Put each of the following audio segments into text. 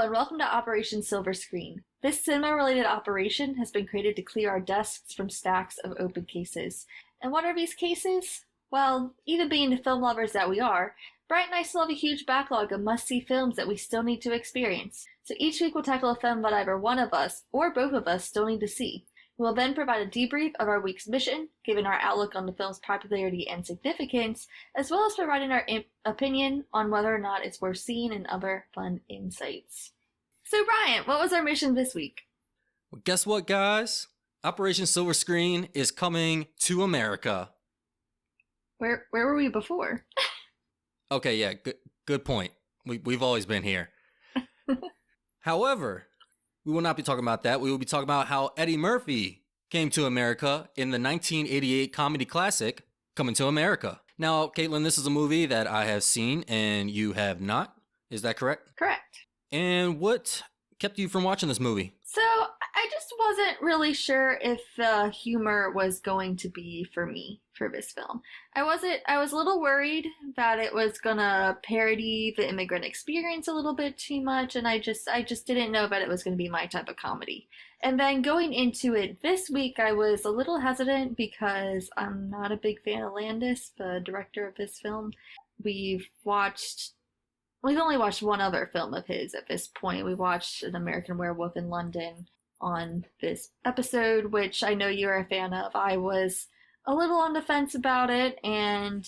Hello and welcome to Operation Silver Screen. This cinema-related operation has been created to clear our desks from stacks of open cases. And what are these cases? Well, even being the film lovers that we are, Bryant and I still have a huge backlog of must-see films that we still need to experience. So each week we'll tackle a film that either one of us, or both of us, still need to see. We will then provide a debrief of our week's mission, giving our outlook on the film's popularity and significance, as well as providing our opinion on whether or not it's worth seeing and other fun insights. So Bryant, what was our mission this week? Well, guess what, guys? Operation Silver Screen is coming to America. Where were we before? Okay, yeah, good point. We've always been here. However, we will not be talking about that. We will be talking about how Eddie Murphy came to America in the 1988 comedy classic, Coming to America. Now, Caitlyn, this is a movie that I have seen and you have not. Is that correct? Correct. And what kept you from watching this movie? So, I just wasn't really sure if the humor was going to be for me for this film. I was a little worried that it was gonna parody the immigrant experience a little bit too much, and I just didn't know that it was gonna be my type of comedy. And then going into it this week, I was a little hesitant because I'm not a big fan of Landis, the director of this film. We've only watched one other film of his at this point. We watched An American Werewolf in London on this episode, which I know you're a fan of. I was a little on the fence about it, and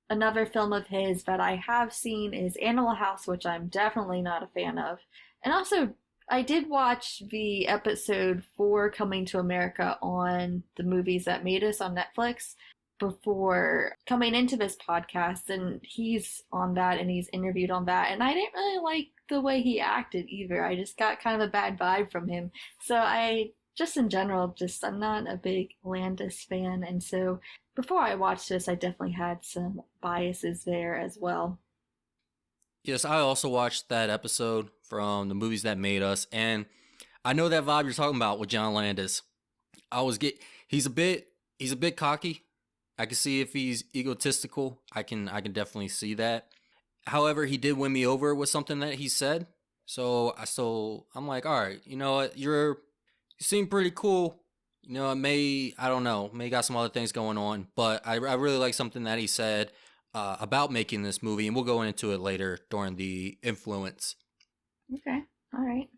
another film of his that I have seen is Animal House, which I'm definitely not a fan of. And also, I did watch the episode for Coming to America on the Movies That Made Us on Netflix before coming into this podcast, and he's on that and he's interviewed on that, and I didn't really like the way he acted either. I just got kind of a bad vibe from him. So I'm not a big Landis fan, and so before I watched this, I definitely had some biases there as well. Yes, I also watched that episode from the Movies That Made Us, and I know that vibe you're talking about with John Landis. He's a bit cocky. I can see if he's egotistical. I can definitely see that. However, he did win me over with something that he said. So I'm like, all right, you know what? You seem pretty cool. You know, may got some other things going on, but I really like something that he said about making this movie, and we'll go into it later during the influence. Okay, all right.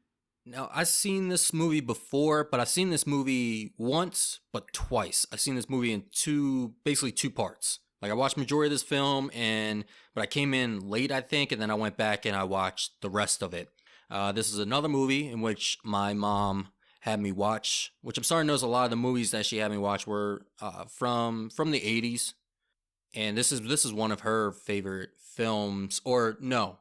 Now, I've seen this movie before, but I've seen this movie once, but twice. I've seen this movie in two parts. Like, I watched majority of this film, but I came in late, I think, and then I went back and I watched the rest of it. This is another movie in which my mom had me watch, which I'm starting to notice a lot of the movies that she had me watch were from the 80s. And this is one of her favorite films, or no.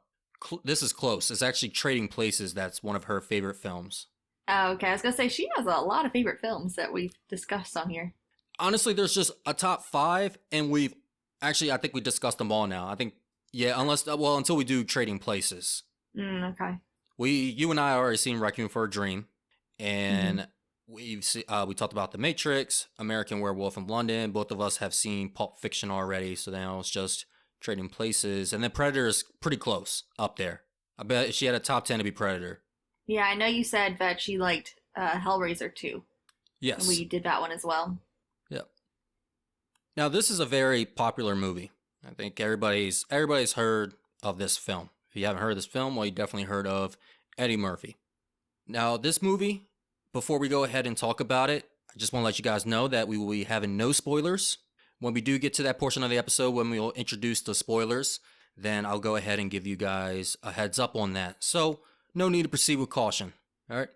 This is close. It's actually Trading Places. That's one of her favorite films. Oh, okay. I was going to say, she has a lot of favorite films that we've discussed on here. Honestly, there's just a top 5, and I think we discussed them all now. I think, yeah, until we do Trading Places. Okay. You and I already seen Requiem for a Dream, and we talked about The Matrix, American Werewolf in London. Both of us have seen Pulp Fiction already, so now it's just Trading Places, and then Predator is pretty close up there. I bet she had a top 10 to be Predator. Yeah, I know you said that she liked Hellraiser 2. Yes. And we did that one as well. Yep. Now, this is a very popular movie. I think everybody's heard of this film. If you haven't heard of this film, well, you definitely heard of Eddie Murphy. Now, this movie, before we go ahead and talk about it, I just want to let you guys know that we will be having no spoilers. When we do get to that portion of the episode, when we will introduce the spoilers, then I'll go ahead and give you guys a heads up on that. So, no need to proceed with caution. All right.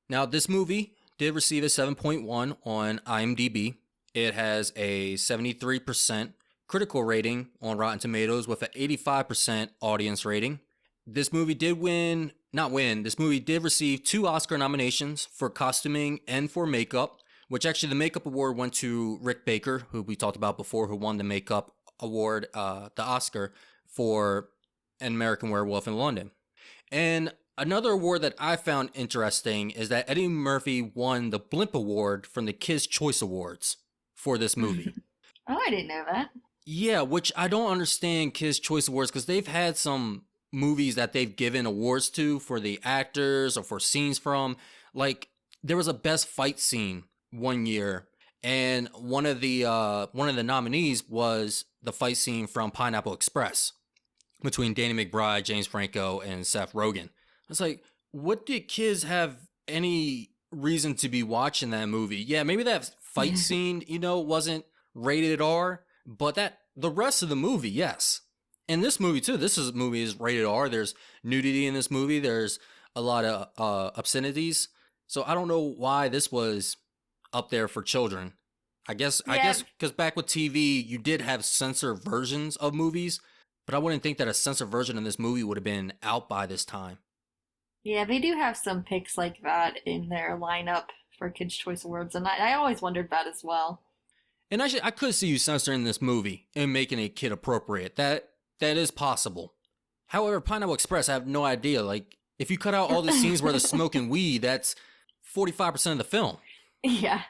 Now, this movie did receive a 7.1 on IMDb. It has a 73% critical rating on Rotten Tomatoes with an 85% audience rating. This movie did this movie did receive 2 Oscar nominations for costuming and for makeup, which actually the makeup award went to Rick Baker, who we talked about before, who won the makeup award, the Oscar for An American Werewolf in London. And another award that I found interesting is that Eddie Murphy won the Blimp Award from the Kids' Choice Awards for this movie. Oh, I didn't know that. Yeah, which I don't understand Kids' Choice Awards, because they've had some movies that they've given awards to for the actors or for scenes from. Like there was a best fight scene one year, and one of the nominees was the fight scene from Pineapple Express between Danny McBride, James Franco, and Seth Rogen. It's like, what did kids have any reason to be watching that movie? Yeah, maybe that fight scene, wasn't rated R, but the rest of the movie, yes. And this movie too. Movie is rated R. There's nudity in this movie. There's a lot of obscenities. So I don't know why this was up there for children. I guess because back with TV, you did have censored versions of movies, but I wouldn't think that a censored version of this movie would have been out by this time. Yeah, they do have some picks like that in their lineup for Kids' Choice Awards, and I always wondered that as well. And actually, I could see you censoring this movie and making it kid appropriate. That is possible. However, Pineapple Express, I have no idea. Like, if you cut out all the scenes where they're smoking weed, that's 45% of the film. Yeah.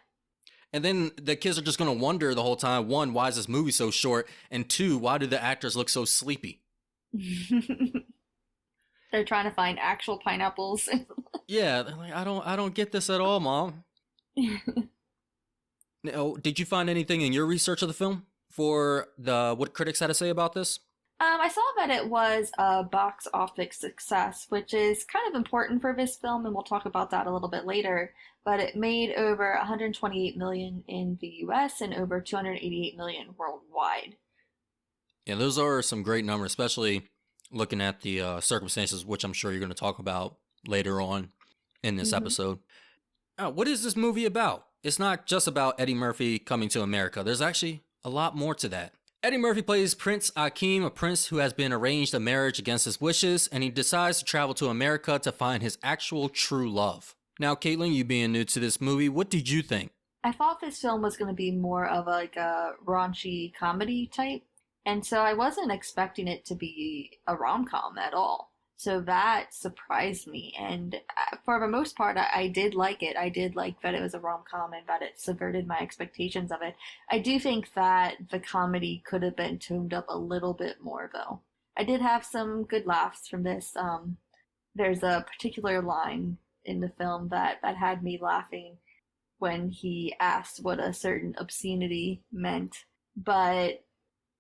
And then the kids are just going to wonder the whole time, one, why is this movie so short? And two, why do the actors look so sleepy? They're trying to find actual pineapples. Yeah, they're like, I don't get this at all, Mom. Now, did you find anything in your research of the film for what critics had to say about this? I saw that it was a box office success, which is kind of important for this film, and we'll talk about that a little bit later. But it made over 128 million in the US and over 288 million worldwide. Yeah, those are some great numbers, especially looking at the circumstances, which I'm sure you're going to talk about later on in this episode. What is this movie about? It's not just about Eddie Murphy coming to America. There's actually a lot more to that. Eddie Murphy plays Prince Akeem, a prince who has been arranged a marriage against his wishes, and he decides to travel to America to find his actual true love. Now, Caitlyn, you being new to this movie, what did you think? I thought this film was going to be more of like a raunchy comedy type, and so I wasn't expecting it to be a rom-com at all. So that surprised me, and for the most part, I did like it. I did like that it was a rom-com and that it subverted my expectations of it. I do think that the comedy could have been toned up a little bit more, though. I did have some good laughs from this. There's a particular line in the film that had me laughing when he asked what a certain obscenity meant. But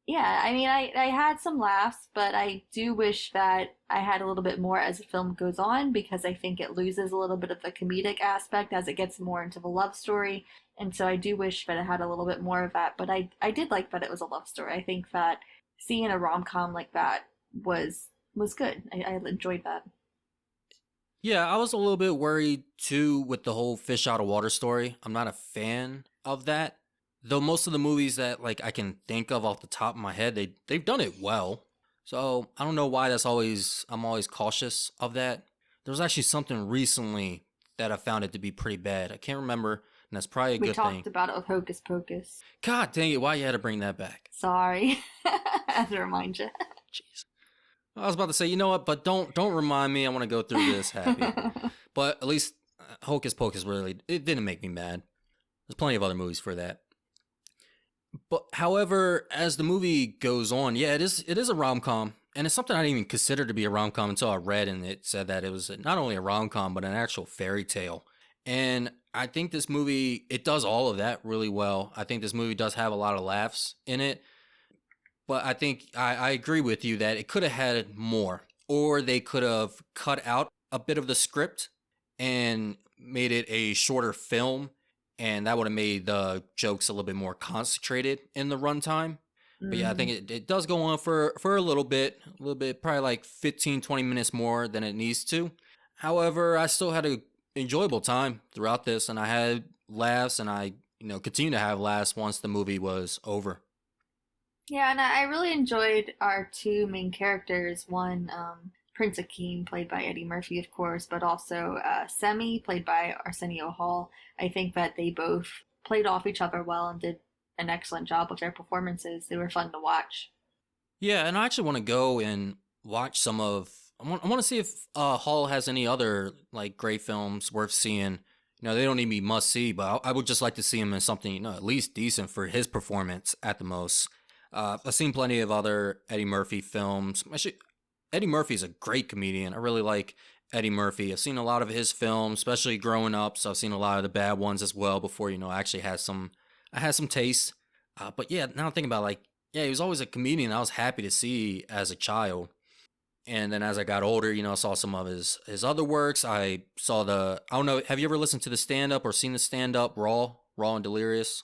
yeah, I mean, I had some laughs, but I do wish that I had a little bit more as the film goes on, because I think it loses a little bit of the comedic aspect as it gets more into the love story. And so I do wish that it had a little bit more of that, but I did like that it was a love story. I think that seeing a rom-com like that was good. I enjoyed that. Yeah, I was a little bit worried too with the whole fish out of water story. I'm not a fan of that. Though most of the movies that like I can think of off the top of my head, they've done it well. So I don't know why I'm always cautious of that. There was actually something recently that I found it to be pretty bad. I can't remember, and that's probably a good thing. We talked about it with Hocus Pocus. God dang it, why you had to bring that back? Sorry. I had to remind you. Jeez. I was about to say, you know what, but don't remind me. I want to go through this happy. But at least Hocus Pocus it didn't make me mad. There's plenty of other movies for that. But however, as the movie goes on, yeah, it is a rom-com, and it's something I didn't even consider to be a rom-com until I read, and it said that it was not only a rom-com but an actual fairy tale. And I think this movie, it does all of that really well. I think this movie does have a lot of laughs in it, but I think I agree with you that it could have had more, or they could have cut out a bit of the script and made it a shorter film. And that would have made the jokes a little bit more concentrated in the runtime. But yeah, I think it does go on for a little bit, probably like 15, 20 minutes more than it needs to. However, I still had an enjoyable time throughout this, and I had laughs, and I continue to have laughs once the movie was over. Yeah, and I really enjoyed our two main characters. One, Prince Akeem, played by Eddie Murphy, of course, but also Semi, played by Arsenio Hall. I think that they both played off each other well and did an excellent job with their performances. They were fun to watch. Yeah, and I actually want to go and watch some of. I want to see if Hall has any other like great films worth seeing. They don't need to be must see, but I would just like to see him in something at least decent for his performance at the most. I've seen plenty of other Eddie Murphy films. Actually, Eddie Murphy's a great comedian. I really like Eddie Murphy. I've seen a lot of his films, especially growing up. So I've seen a lot of the bad ones as well before, I actually had I had some taste. But yeah, now I'm thinking about like, yeah, he was always a comedian I was happy to see as a child. And then as I got older, I saw some of his other works. I saw I don't know, have you ever listened to the stand up or seen the stand up Raw and Delirious?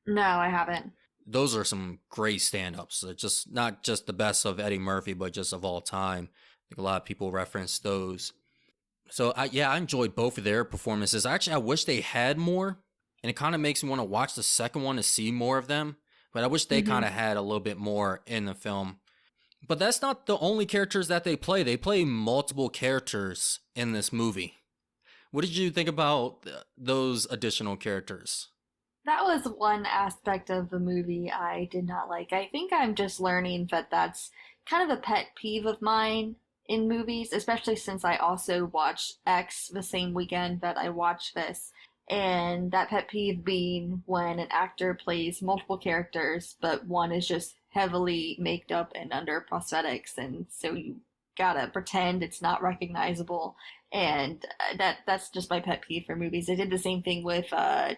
No, I haven't. Those are some great stand ups. They're just not just the best of Eddie Murphy, but just of all time. I think a lot of people reference those. So I enjoyed both of their performances. Actually, I wish they had more, and it kind of makes me want to watch the second one to see more of them. But I wish they Hmm. kind of had a little bit more in the film. But that's not the only characters that they play. They play multiple characters in this movie. What did you think about those additional characters? That was one aspect of the movie I did not like. I think I'm just learning that that's kind of a pet peeve of mine in movies, especially since I also watched X the same weekend that I watched this. And that pet peeve being when an actor plays multiple characters, but one is just heavily maked up and under prosthetics, and so you gotta pretend it's not recognizable. And that's just my pet peeve for movies. They did the same thing with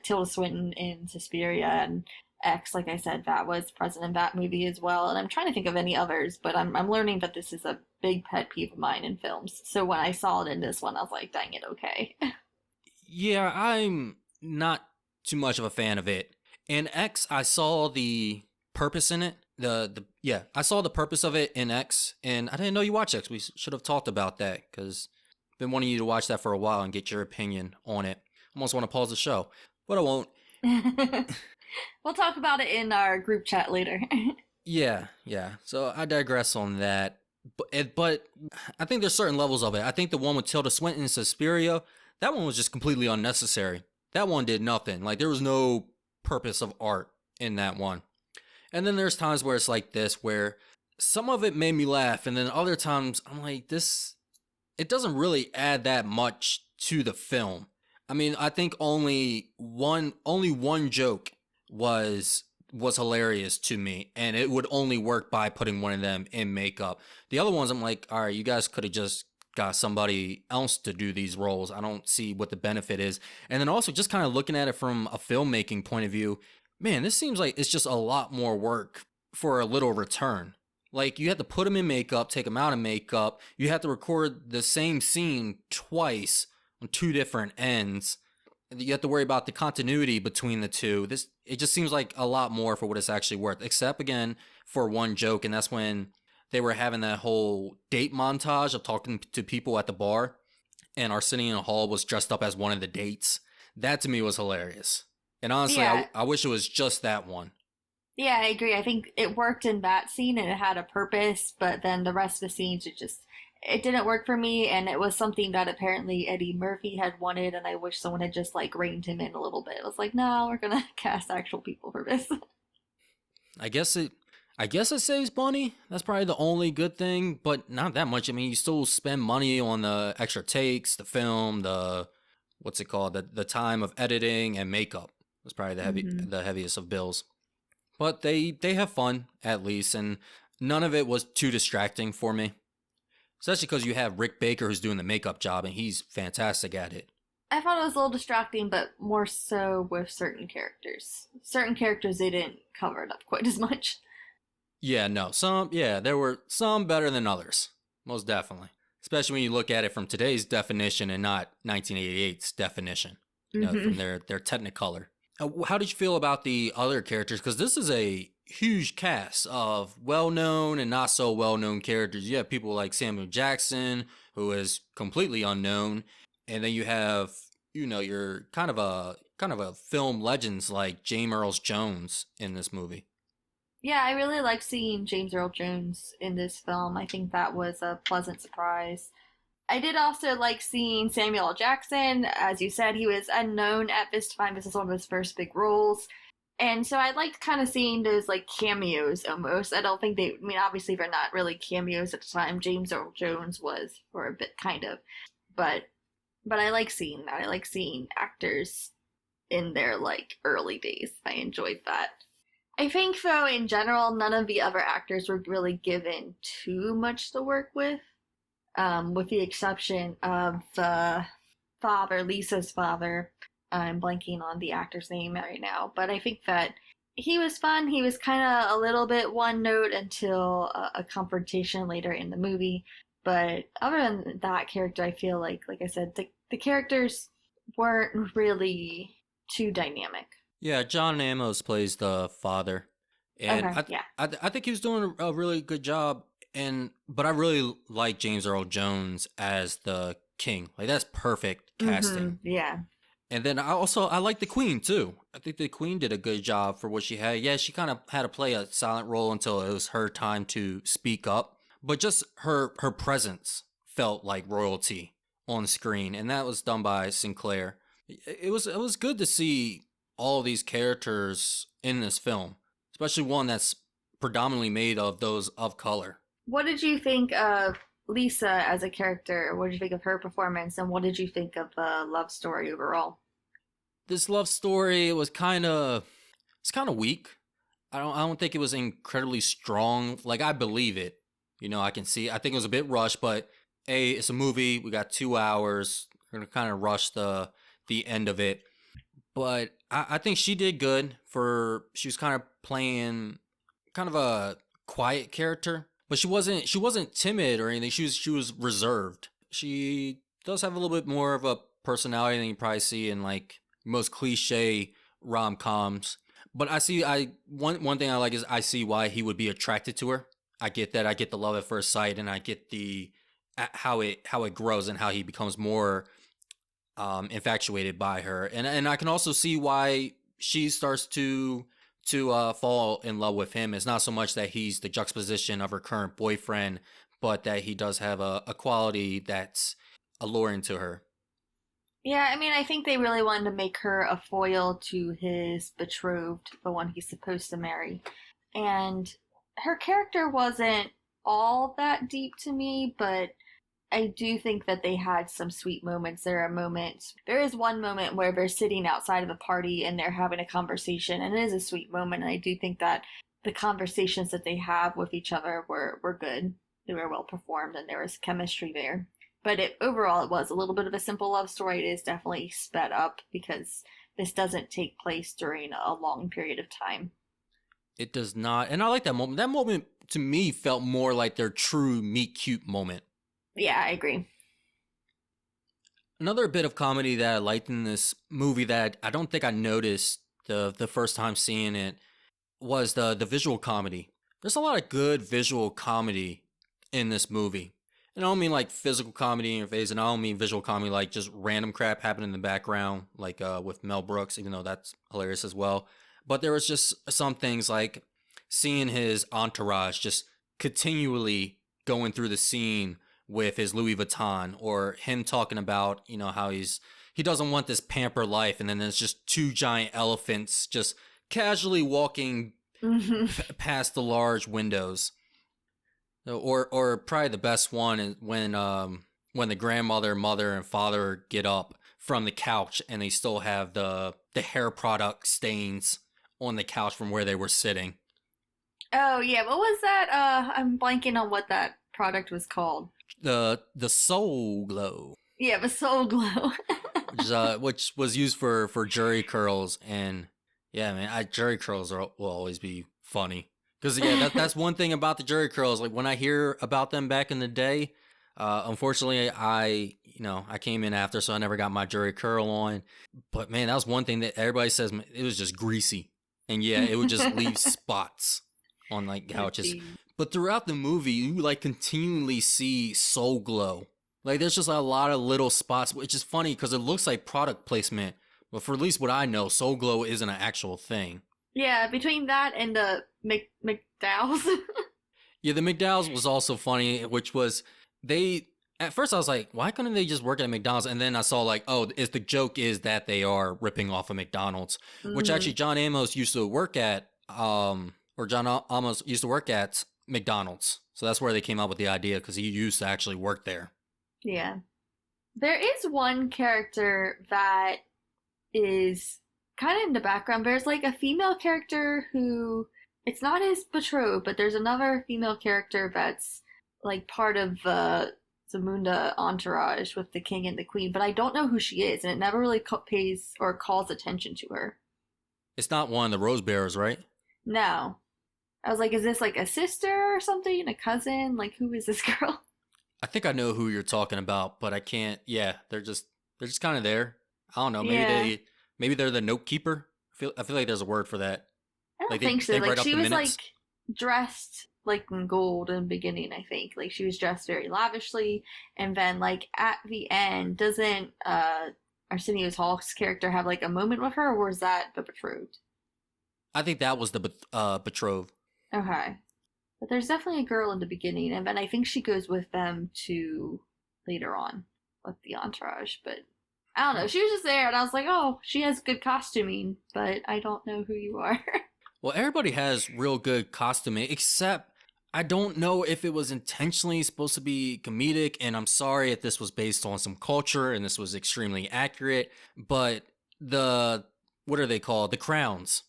Tilda Swinton in Suspiria, and X. Like I said, that was present in that movie as well. And I'm trying to think of any others, but I'm learning that this is a big pet peeve of mine in films. So when I saw it in this one, I was like, dang it, okay. Yeah, I'm not too much of a fan of it. In X, I saw the purpose in it. I saw the purpose of it in X, and I didn't know you watched X. We should have talked about that because I've been wanting you to watch that for a while and get your opinion on it. Almost want to pause the show, but I won't. We'll talk about it in our group chat later. Yeah, yeah. So I digress on that. But I think there's certain levels of it. I think the one with Tilda Swinton and Suspiria, that one was just completely unnecessary. That one did nothing. Like there was no purpose of art in that one. And then there's times where it's like this, where some of it made me laugh, and then other times I'm like, this, it doesn't really add that much to the film. I mean, I think only one joke was hilarious to me, and it would only work by putting one of them in makeup. The other ones, I'm like, all right, you guys could have just got somebody else to do these roles. I don't see what the benefit is. And then also just kind of looking at it from a filmmaking point of view, man, this seems like it's just a lot more work for a little return. Like you have to put them in makeup, take them out of makeup. You have to record the same scene twice on two different ends. You have to worry about the continuity between the two. This it just seems like a lot more for what it's actually worth. Except again for one joke, and that's when they were having that whole date montage of talking to people at the bar, and Arsenio Hall was dressed up as one of the dates. That to me was hilarious. And honestly, Yeah, I wish it was just that one. yeah, I agree. I think it worked in that scene and it had a purpose, but then the rest of the scenes, it didn't work for me, and it was something that apparently Eddie Murphy had wanted, and I wish someone had just like reined him in a little bit. It was like, no, we're gonna cast actual people for this. I guess it I guess it saves money. That's probably the only good thing, but not that much. I mean, you still spend money on the extra takes, the film, the what's it called, the time of editing and makeup. That's probably Hmm. the heaviest of bills. But they have fun at least, and none of it was too distracting for me. Especially because you have Rick Baker who's doing the makeup job, and he's fantastic at it. I thought it was a little distracting, but more so with certain characters. Certain characters they didn't cover it up quite as much. Yeah, no, there were some better than others, most definitely. Especially when you look at it from today's definition and not 1988's definition, from Hmm. their Technicolor. How did you feel about the other characters? Because this is a huge cast of well-known and not so well-known characters. You have people like Samuel Jackson, who is completely unknown, and then you have your kind of a film legends like James Earl Jones in this movie. Yeah, I really like seeing James Earl Jones in this film. I think that was a pleasant surprise. I did also like seeing Samuel L. Jackson. As you said, he was unknown at this time. This is one of his first big roles. And so I liked kind of seeing those like cameos almost. I don't think I mean, obviously they're not really cameos at the time. James Earl Jones was for a bit, kind of. But, but I like seeing that. I like seeing actors in their like early days. I enjoyed that. I think though in general none of the other actors were really given too much to work with. with the exception of father, Lisa's father. I'm blanking on the actor's name right now, but I think that he was fun. He was kind of a little bit one note until a confrontation later in the movie. But other than that character, I feel like I said, the characters weren't really too dynamic. Yeah, John Amos plays the father, and Okay, yeah. I think he was doing a really good job. And but I really like James Earl Jones as the king. Like that's perfect casting. Yeah. And then I like the Queen too. I think the Queen did a good job for what she had. Yeah, she kind of had to play a silent role until it was her time to speak up. But just her presence felt like royalty on screen, and that was done by Sinclair. It was good to see all of these characters in this film, especially one that's predominantly made of those of color. What did you think of Lisa as a character? What did you think of her performance? And what did you think of the love story overall? This love story was kind of weak. I don't think it was incredibly strong. Like I believe it. I can see. I think it was a bit rushed, but it's a movie. We got 2 hours. We're gonna kind of rush the end of it. But I think she did good for. She was kind of playing kind of a quiet character, but she wasn't timid or anything. She was reserved. She does have a little bit more of a personality than you probably see in like most cliche rom coms. But I one thing I like is I see why he would be attracted to her. I get that. I get the love at first sight, and I get the how it grows and how he becomes more infatuated by her, and I can also see why she starts to fall in love with him. It's not so much that he's the juxtaposition of her current boyfriend, but that he does have a quality that's alluring to her. Yeah, I mean, I think they really wanted to make her a foil to his betrothed, the one he's supposed to marry. And her character wasn't all that deep to me, but I do think that they had some sweet moments. There is one moment where they're sitting outside of a party and they're having a conversation, and it is a sweet moment. And I do think that the conversations that they have with each other were good. They were well performed, and there was chemistry there. But overall, it was a little bit of a simple love story. It is definitely sped up because this doesn't take place during a long period of time. It does not, and I like that moment. That moment to me felt more like their true meet cute moment. Yeah, I agree. Another bit of comedy that I liked in this movie that I don't think I noticed the first time seeing it was the visual comedy. There's a lot of good visual comedy in this movie. And I don't mean like physical comedy in your face, and I don't mean visual comedy like just random crap happening in the background, like with Mel Brooks, even though that's hilarious as well. But there was just some things like seeing his entourage just continually going through the scene with his Louis Vuitton, or him talking about, how he doesn't want this pamper life, and then there's just two giant elephants just casually walking past the large windows. Or probably the best one is when the grandmother, mother, and father get up from the couch and they still have the hair product stains on the couch from where they were sitting. Oh yeah, what was that? I'm blanking on what that product was called. The Soul Glow. Yeah, the Soul Glow. which was used for jury curls, and yeah, man, jury curls will always be funny. Because yeah, that's one thing about the jury curls. Like when I hear about them back in the day, unfortunately, I came in after, so I never got my jury curl on. But man, that was one thing that everybody says it was just greasy, and yeah, it would just leave spots on like couches. But throughout the movie, you like continually see Soul Glow. Like there's just a lot of little spots, which is funny because it looks like product placement. But for at least what I know, Soul Glow isn't an actual thing. Yeah, between that and the McDowell's. Yeah, the McDowell's was also funny, which was at first I was like, why couldn't they just work at McDonald's? And then I saw like, oh, the joke is that they are ripping off of McDonald's, which actually John Amos used to work at, or John Amos used to work at McDonald's. So that's where they came up with the idea, because he used to actually work there. Yeah. There is one character that is kind of in the background. There's like a female character who, it's not his betrothed, but there's another female character that's like part of Zamunda entourage with the king and the queen, but I don't know who she is, and it never really pays or calls attention to her. It's not one of the Rose Bearers, right? No. I was like, is this like a sister or something? A cousin? Like, who is this girl? I think I know who you're talking about, but I can't. Yeah, they're just kind of there. I don't know. Yeah. Maybe they're the note keeper. I feel like there's a word for that. I don't Like think so. they Like, write up she the was minutes. like dressed like in gold in the beginning, I think. Like, she was dressed very lavishly. And then, like, at the end, doesn't Arsenio Hall's character have like a moment with her, or was that the betrothed? I think that was the betrothed. Okay. But there's definitely a girl in the beginning, and then I think she goes with them to later on with the entourage. But I don't know. Huh. She was just there, and I was like, oh, she has good costuming, but I don't know who you are. Well, everybody has real good costuming, except I don't know if it was intentionally supposed to be comedic, and I'm sorry if this was based on some culture and this was extremely accurate, but the what are they called? The crowns.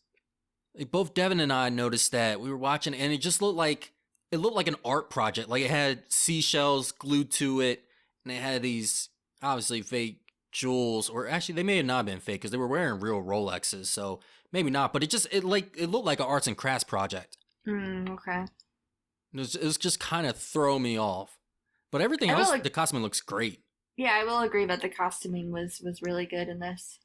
Like, both Devin and I noticed that we were watching, and it looked like an art project. Like, it had seashells glued to it, and it had these obviously fake jewels, or actually they may have not been fake because they were wearing real Rolexes, so maybe not. But it looked like an arts and crafts project. Okay. It was just kind of throw me off. But everything I will, else, the costume looks great. yeah, I will agree that the costuming was really good in this.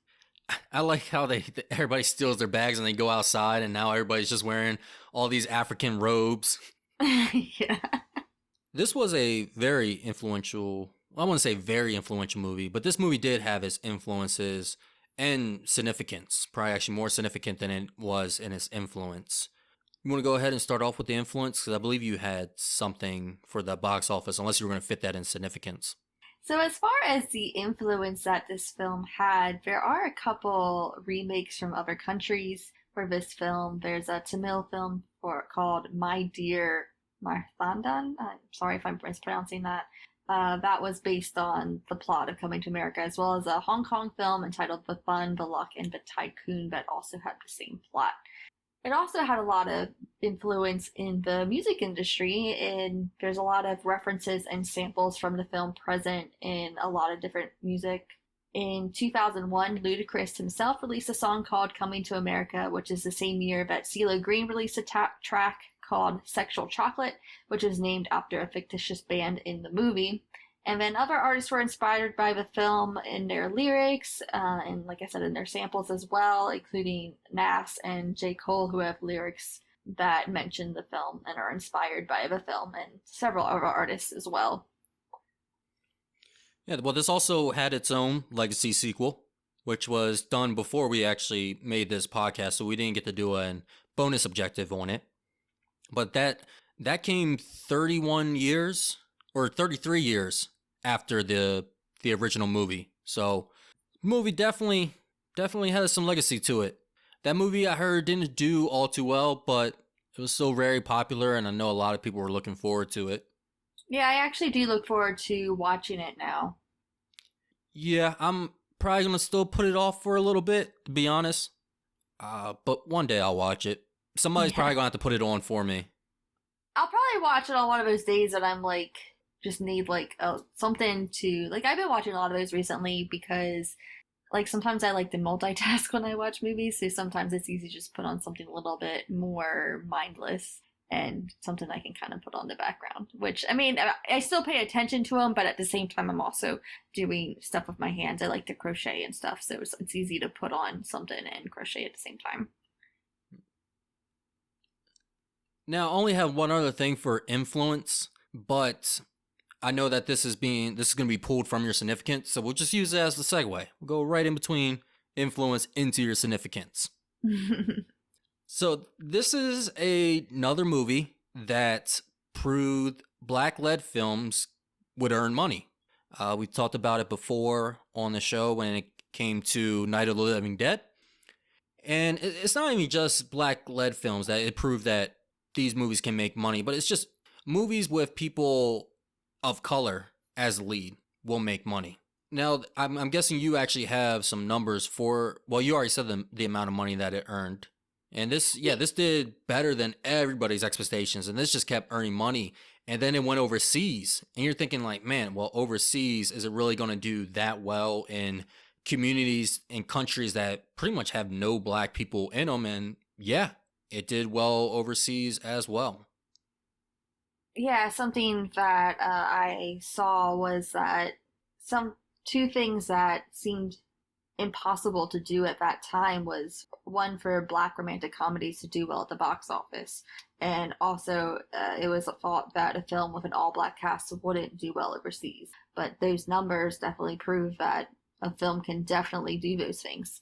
I like how everybody steals their bags and they go outside, and now everybody's just wearing all these African robes. Yeah. This was a very influential, I want to say very influential movie, but this movie did have its influences and significance, probably actually more significant than it was in its influence. You want to go ahead and start off with the influence? Because I believe you had something for the box office, unless you were going to fit that in significance. So, as far as the influence that this film had, there are a couple remakes from other countries for this film. There's a Tamil film called My Dear Marthandan. I'm sorry if I'm mispronouncing that. That was based on the plot of Coming to America, as well as a Hong Kong film entitled The Fun, the Luck, and the Tycoon that also had the same plot. It also had a lot of influence in the music industry, and there's a lot of references and samples from the film present in a lot of different music. In 2001, Ludacris himself released a song called Coming to America, which is the same year that CeeLo Green released a track called Sexual Chocolate, which is named after a fictitious band in the movie. And then other artists were inspired by the film in their lyrics, and like I said, in their samples as well, including Nas and J. Cole, who have lyrics that mention the film and are inspired by the film, and several other artists as well. Yeah, well, this also had its own legacy sequel, which was done before we actually made this podcast, so we didn't get to do a bonus objective on it. But that came 31 years or 33 years after the original movie. So, movie definitely has some legacy to it. That movie I heard didn't do all too well, but it was still very popular, and I know a lot of people were looking forward to it. Yeah, I actually do look forward to watching it now. Yeah, I'm probably gonna still put it off for a little bit, to be honest. But one day I'll watch it. Somebody's Yeah. probably gonna have to put it on for me. I'll probably watch it on one of those days that I'm like, just need like something to, like, I've been watching a lot of those recently because like sometimes I like to multitask when I watch movies, so sometimes it's easy to just put on something a little bit more mindless and something I can kind of put on the background. Which, I mean, I still pay attention to them, but at the same time, I'm also doing stuff with my hands. I like to crochet and stuff, so it's easy to put on something and crochet at the same time. Now, I only have one other thing for influence, but I know that this is going to be pulled from your significance, so we'll just use it as the segue. We'll go right in between influence into your significance. So this is another movie that proved black-led films would earn money. We talked about it before on the show when it came to Night of the Living Dead. And it's not even just black-led films that it proved that these movies can make money, but it's just movies with people of color as lead will make money. Now, I'm guessing you actually have some numbers for, well, you already said the amount of money that it earned. And this did better than everybody's expectations, and this just kept earning money. and then it went overseas. And you're thinking like, man, well, overseas, is it really going to do that well in communities in countries that pretty much have no black people in them? And yeah, it did well overseas as well. Yeah, something that I saw was that some two things that seemed impossible to do at that time was one for black romantic comedies to do well at the box office, and also it was thought that a film with an all black cast wouldn't do well overseas. But those numbers definitely prove that a film can definitely do those things.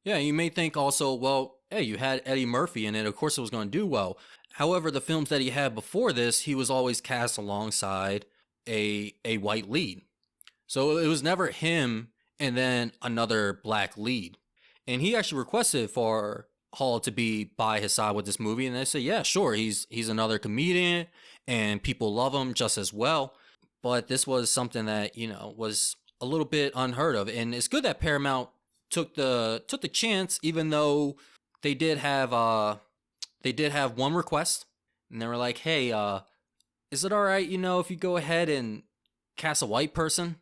Yeah, you may think also, well, hey, you had Eddie Murphy in it. Of course, it was going to do well. However, the films that he had before this, he was always cast alongside a white lead. So it was never him and then another black lead. And he actually requested for Hall to be by his side with this movie, and they said, yeah, sure, he's another comedian, and people love him just as well. But this was something that was a little bit unheard of, and it's good that Paramount took the chance, even though they did have one request, and they were like, hey, is it all right, if you go ahead and cast a white person?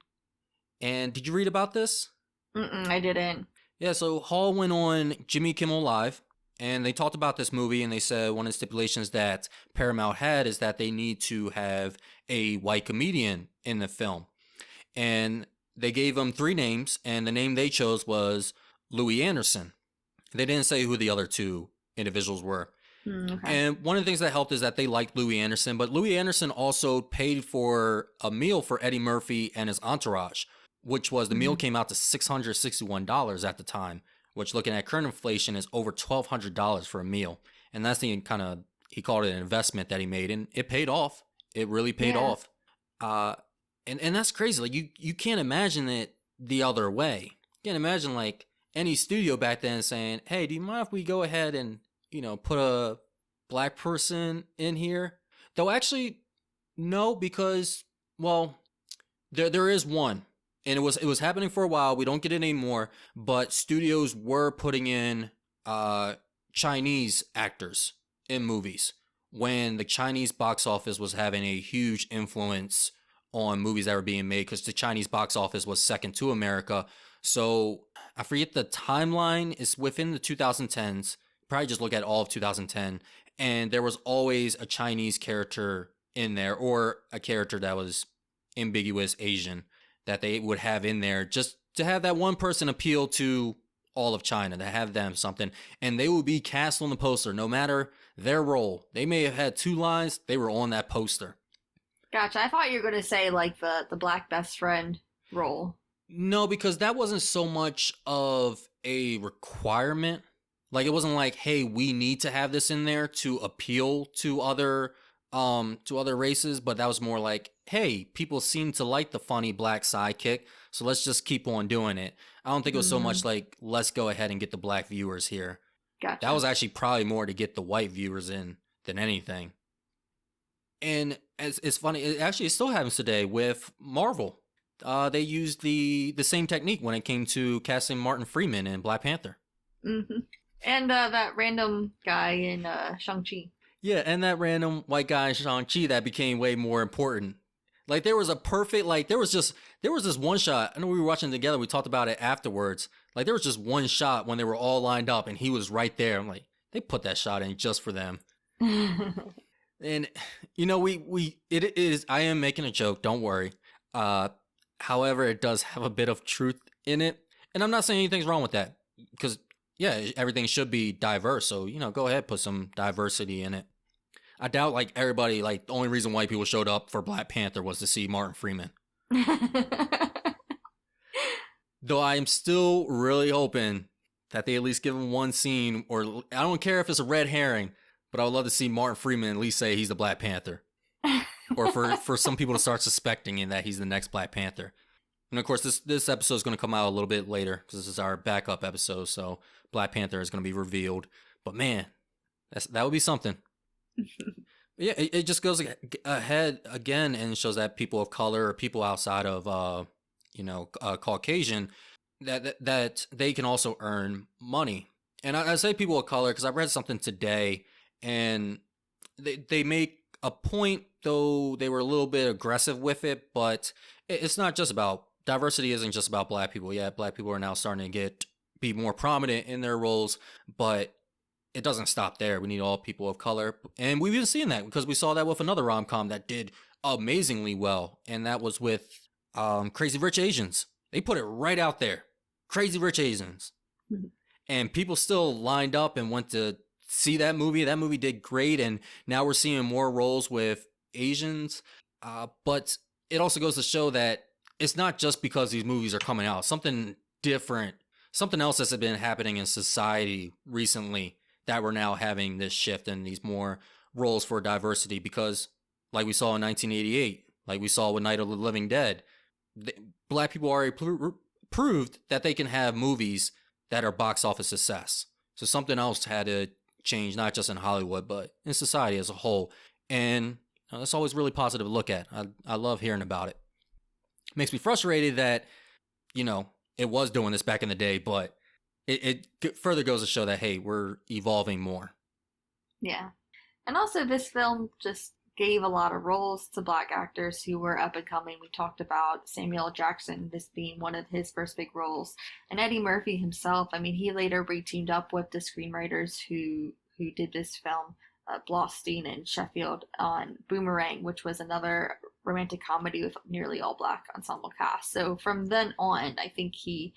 And did you read about this? I didn't. Yeah, so Hall went on Jimmy Kimmel Live, and they talked about this movie, and they said one of the stipulations that Paramount had is that they need to have a white comedian in the film. And they gave him 3 names, and the name they chose was Louis Anderson. They didn't say who the other 2 individuals were. Okay. And one of the things that helped is that they liked Louis Anderson, but Louis Anderson also paid for a meal for Eddie Murphy and his entourage, which was the meal came out to $661 at the time, which looking at current inflation is over $1,200 for a meal. And that's the kind of, he called it an investment that he made, and it paid off. It really paid off. And that's crazy. Like you can't imagine it the other way. You can't imagine like any studio back then saying, hey, do you mind if we go ahead and, put a black person in here? Though actually, no, because, well, there is one. And it was happening for a while. We don't get it anymore. But studios were putting in Chinese actors in movies when the Chinese box office was having a huge influence on movies that were being made, because the Chinese box office was second to America. So I forget the timeline. It's within the 2010s. Probably just look at all of 2010. And there was always a Chinese character in there, or a character that was ambiguous Asian, that they would have in there just to have that one person appeal to all of China, to have them something. And they would be cast on the poster, no matter their role. They may have had 2 lines, they were on that poster. Gotcha. I thought you were going to say like the black best friend role. No, because that wasn't so much of a requirement. Like, it wasn't like, hey, we need to have this in there to appeal to other races, but that was more like, hey, people seem to like the funny black sidekick, so let's just keep on doing it. I don't think it was so much like, let's go ahead and get the black viewers here. Gotcha. That was actually probably more to get the white viewers in than anything. And it's funny, it actually still happens today with Marvel. They used the same technique when it came to casting Martin Freeman in Black Panther. Mm-hmm. And that random guy in Shang-Chi. Yeah, and that random white guy in Shang-Chi that became way more important. Like, there was a perfect, like, there was this one shot. I know we were watching together. We talked about it afterwards. Like, there was just one shot when they were all lined up and he was right there. I'm like, they put that shot in just for them. And, it is, I am making a joke. Don't worry. However, it does have a bit of truth in it. And I'm not saying anything's wrong with that, because, yeah, everything should be diverse. So, go ahead, put some diversity in it. I doubt, like, everybody, like, the only reason white people showed up for Black Panther was to see Martin Freeman. Though I am still really hoping that they at least give him one scene, or I don't care if it's a red herring, but I would love to see Martin Freeman at least say he's the Black Panther. Or for some people to start suspecting that he's the next Black Panther. And of course, this episode is going to come out a little bit later, because this is our backup episode, so Black Panther is going to be revealed. But man, that would be something. Yeah, it just goes ahead again and shows that people of color, or people outside of Caucasian, that they can also earn money. And I say people of color because I read something today, and they make a point though they were a little bit aggressive with it, but it's not just about diversity. Isn't just about black people. Yeah, black people are now starting to be more prominent in their roles, but it doesn't stop there. We need all people of color, and we've been seeing that because we saw that with another rom-com that did amazingly well, and that was with Crazy Rich Asians. They put it right out there, Crazy Rich Asians, and people still lined up and went to see that movie. That movie did great, and now we're seeing more roles with Asians. But it also goes to show that it's not just because these movies are coming out. Something different, something else that's been happening in society recently that we're now having this shift and these more roles for diversity. Because, like we saw in 1988, like we saw with Night of the Living Dead, black people already proved that they can have movies that are box office success. So something else had to change, not just in Hollywood, but in society as a whole. And that's always really positive to look at. I love hearing about it. Makes me frustrated that, it was doing this back in the day, but it further goes to show that, hey, we're evolving more. Yeah. And also this film just gave a lot of roles to black actors who were up and coming. We talked about Samuel Jackson, this being one of his first big roles. And Eddie Murphy himself, he later re-teamed up with the screenwriters who did this film, Blostein and Sheffield, on Boomerang, which was another romantic comedy with nearly all black ensemble cast. So from then on, I think he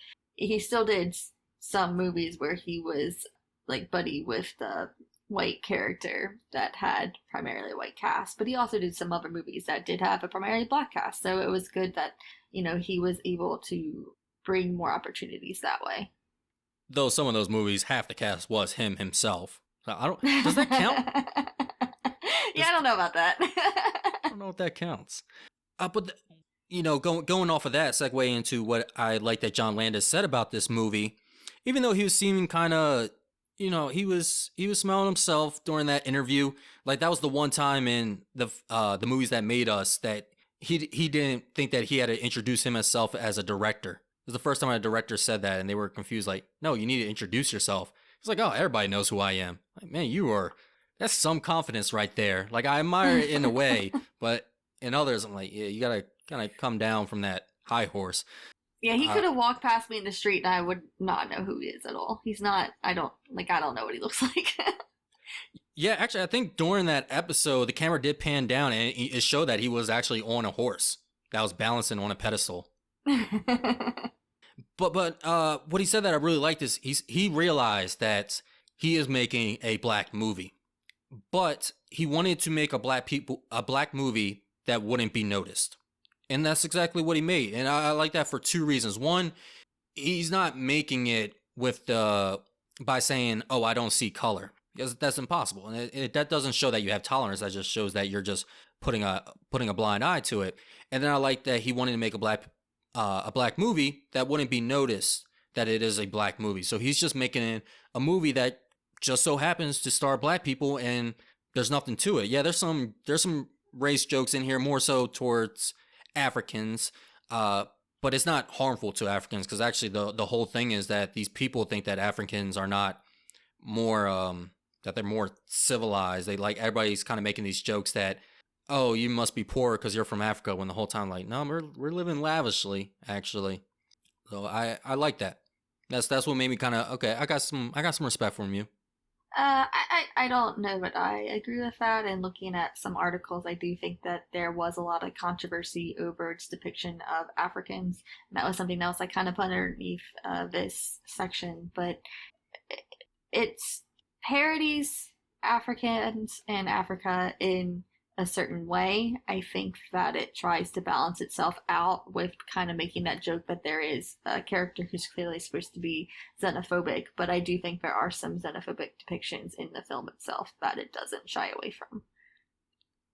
still did some movies where he was like buddy with the white character that had primarily white cast, but he also did some other movies that did have a primarily black cast. So it was good that he was able to bring more opportunities that way. Though some of those movies, half the cast was him himself. So does that count? Yeah, I don't know about that. I don't know if that counts. But going off of that, segue into what I like that John Landis said about this movie. Even though he was seeming kind of, he was smelling himself during that interview. Like that was the one time in the movies that made us that he didn't think that he had to introduce himself as a director. It was the first time a director said that, and they were confused. Like, no, you need to introduce yourself. It's like, oh, everybody knows who I am. Like, man, that's some confidence right there. Like, I admire it in a way, but in others, I'm like, yeah, you gotta kind of come down from that high horse. Yeah, he could have walked past me in the street and I would not know who he is at all. He's not, I don't know what he looks like. Yeah, actually, I think during that episode, the camera did pan down and it showed that he was actually on a horse that was balancing on a pedestal. But what he said that I really liked is he realized that he is making a black movie, but he wanted to make a black movie that wouldn't be noticed. And that's exactly what he made. And I like that for two reasons. One, he's not making it by saying, oh, I don't see color. Because that's impossible. And that doesn't show that you have tolerance. That just shows that you're just putting a blind eye to it. And then I like that he wanted to make a black movie that wouldn't be noticed that it is a black movie. So he's just making a movie that just so happens to star black people, and there's nothing to it. Yeah, there's some race jokes in here, more so towards Africans, but it's not harmful to Africans, because actually the whole thing is that these people think that Africans are not more that they're more civilized. They like, everybody's kind of making these jokes that, oh, you must be poor because you're from Africa, when the whole time, like, no, we're living lavishly, actually. So I like that. That's what made me kind of, okay, I got some respect from you. I don't know that I agree with that. And looking at some articles, I do think that there was a lot of controversy over its depiction of Africans. And that was something else I kind of put underneath this section. But it's parodies Africans and Africa in a certain way. I think that it tries to balance itself out with kind of making that joke that there is a character who's clearly supposed to be xenophobic, but I do think there are some xenophobic depictions in the film itself that it doesn't shy away from.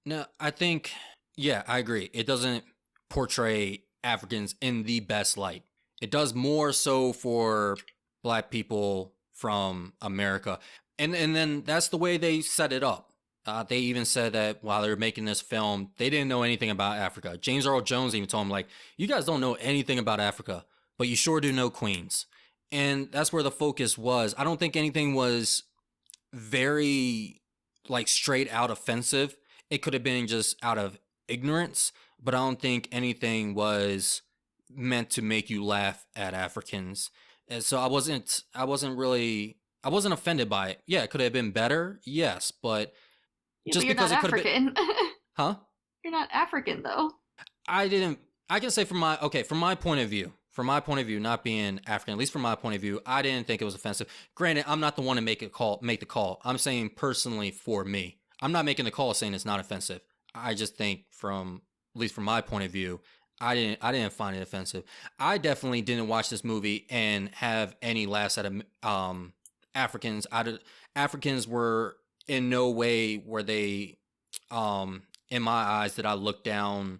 No, I think, yeah, I agree. It doesn't portray Africans in the best light. It does more so for black people from America. And then that's the way they set it up. They even said that while they were making this film, they didn't know anything about Africa. James Earl Jones even told them, like, you guys don't know anything about Africa, but you sure do know Queens. And that's where the focus was. I don't think anything was very, like, straight out offensive it could have been just out of ignorance, but I don't think anything was meant to make you laugh at Africans. And so I wasn't offended by it. Yeah, could it have been better? Yes, but Yeah, just but you're because not it could have been, African. huh? You're not African though. I can say from my point of view, not being African, at least from my point of view, I didn't think it was offensive. Granted, I'm not the one to make the call. I'm saying personally for me. I'm not making the call saying it's not offensive. I just think at least from my point of view, I didn't find it offensive. I definitely didn't watch this movie and have any laughs at Africans. Africans were in no way were they in my eyes did I look down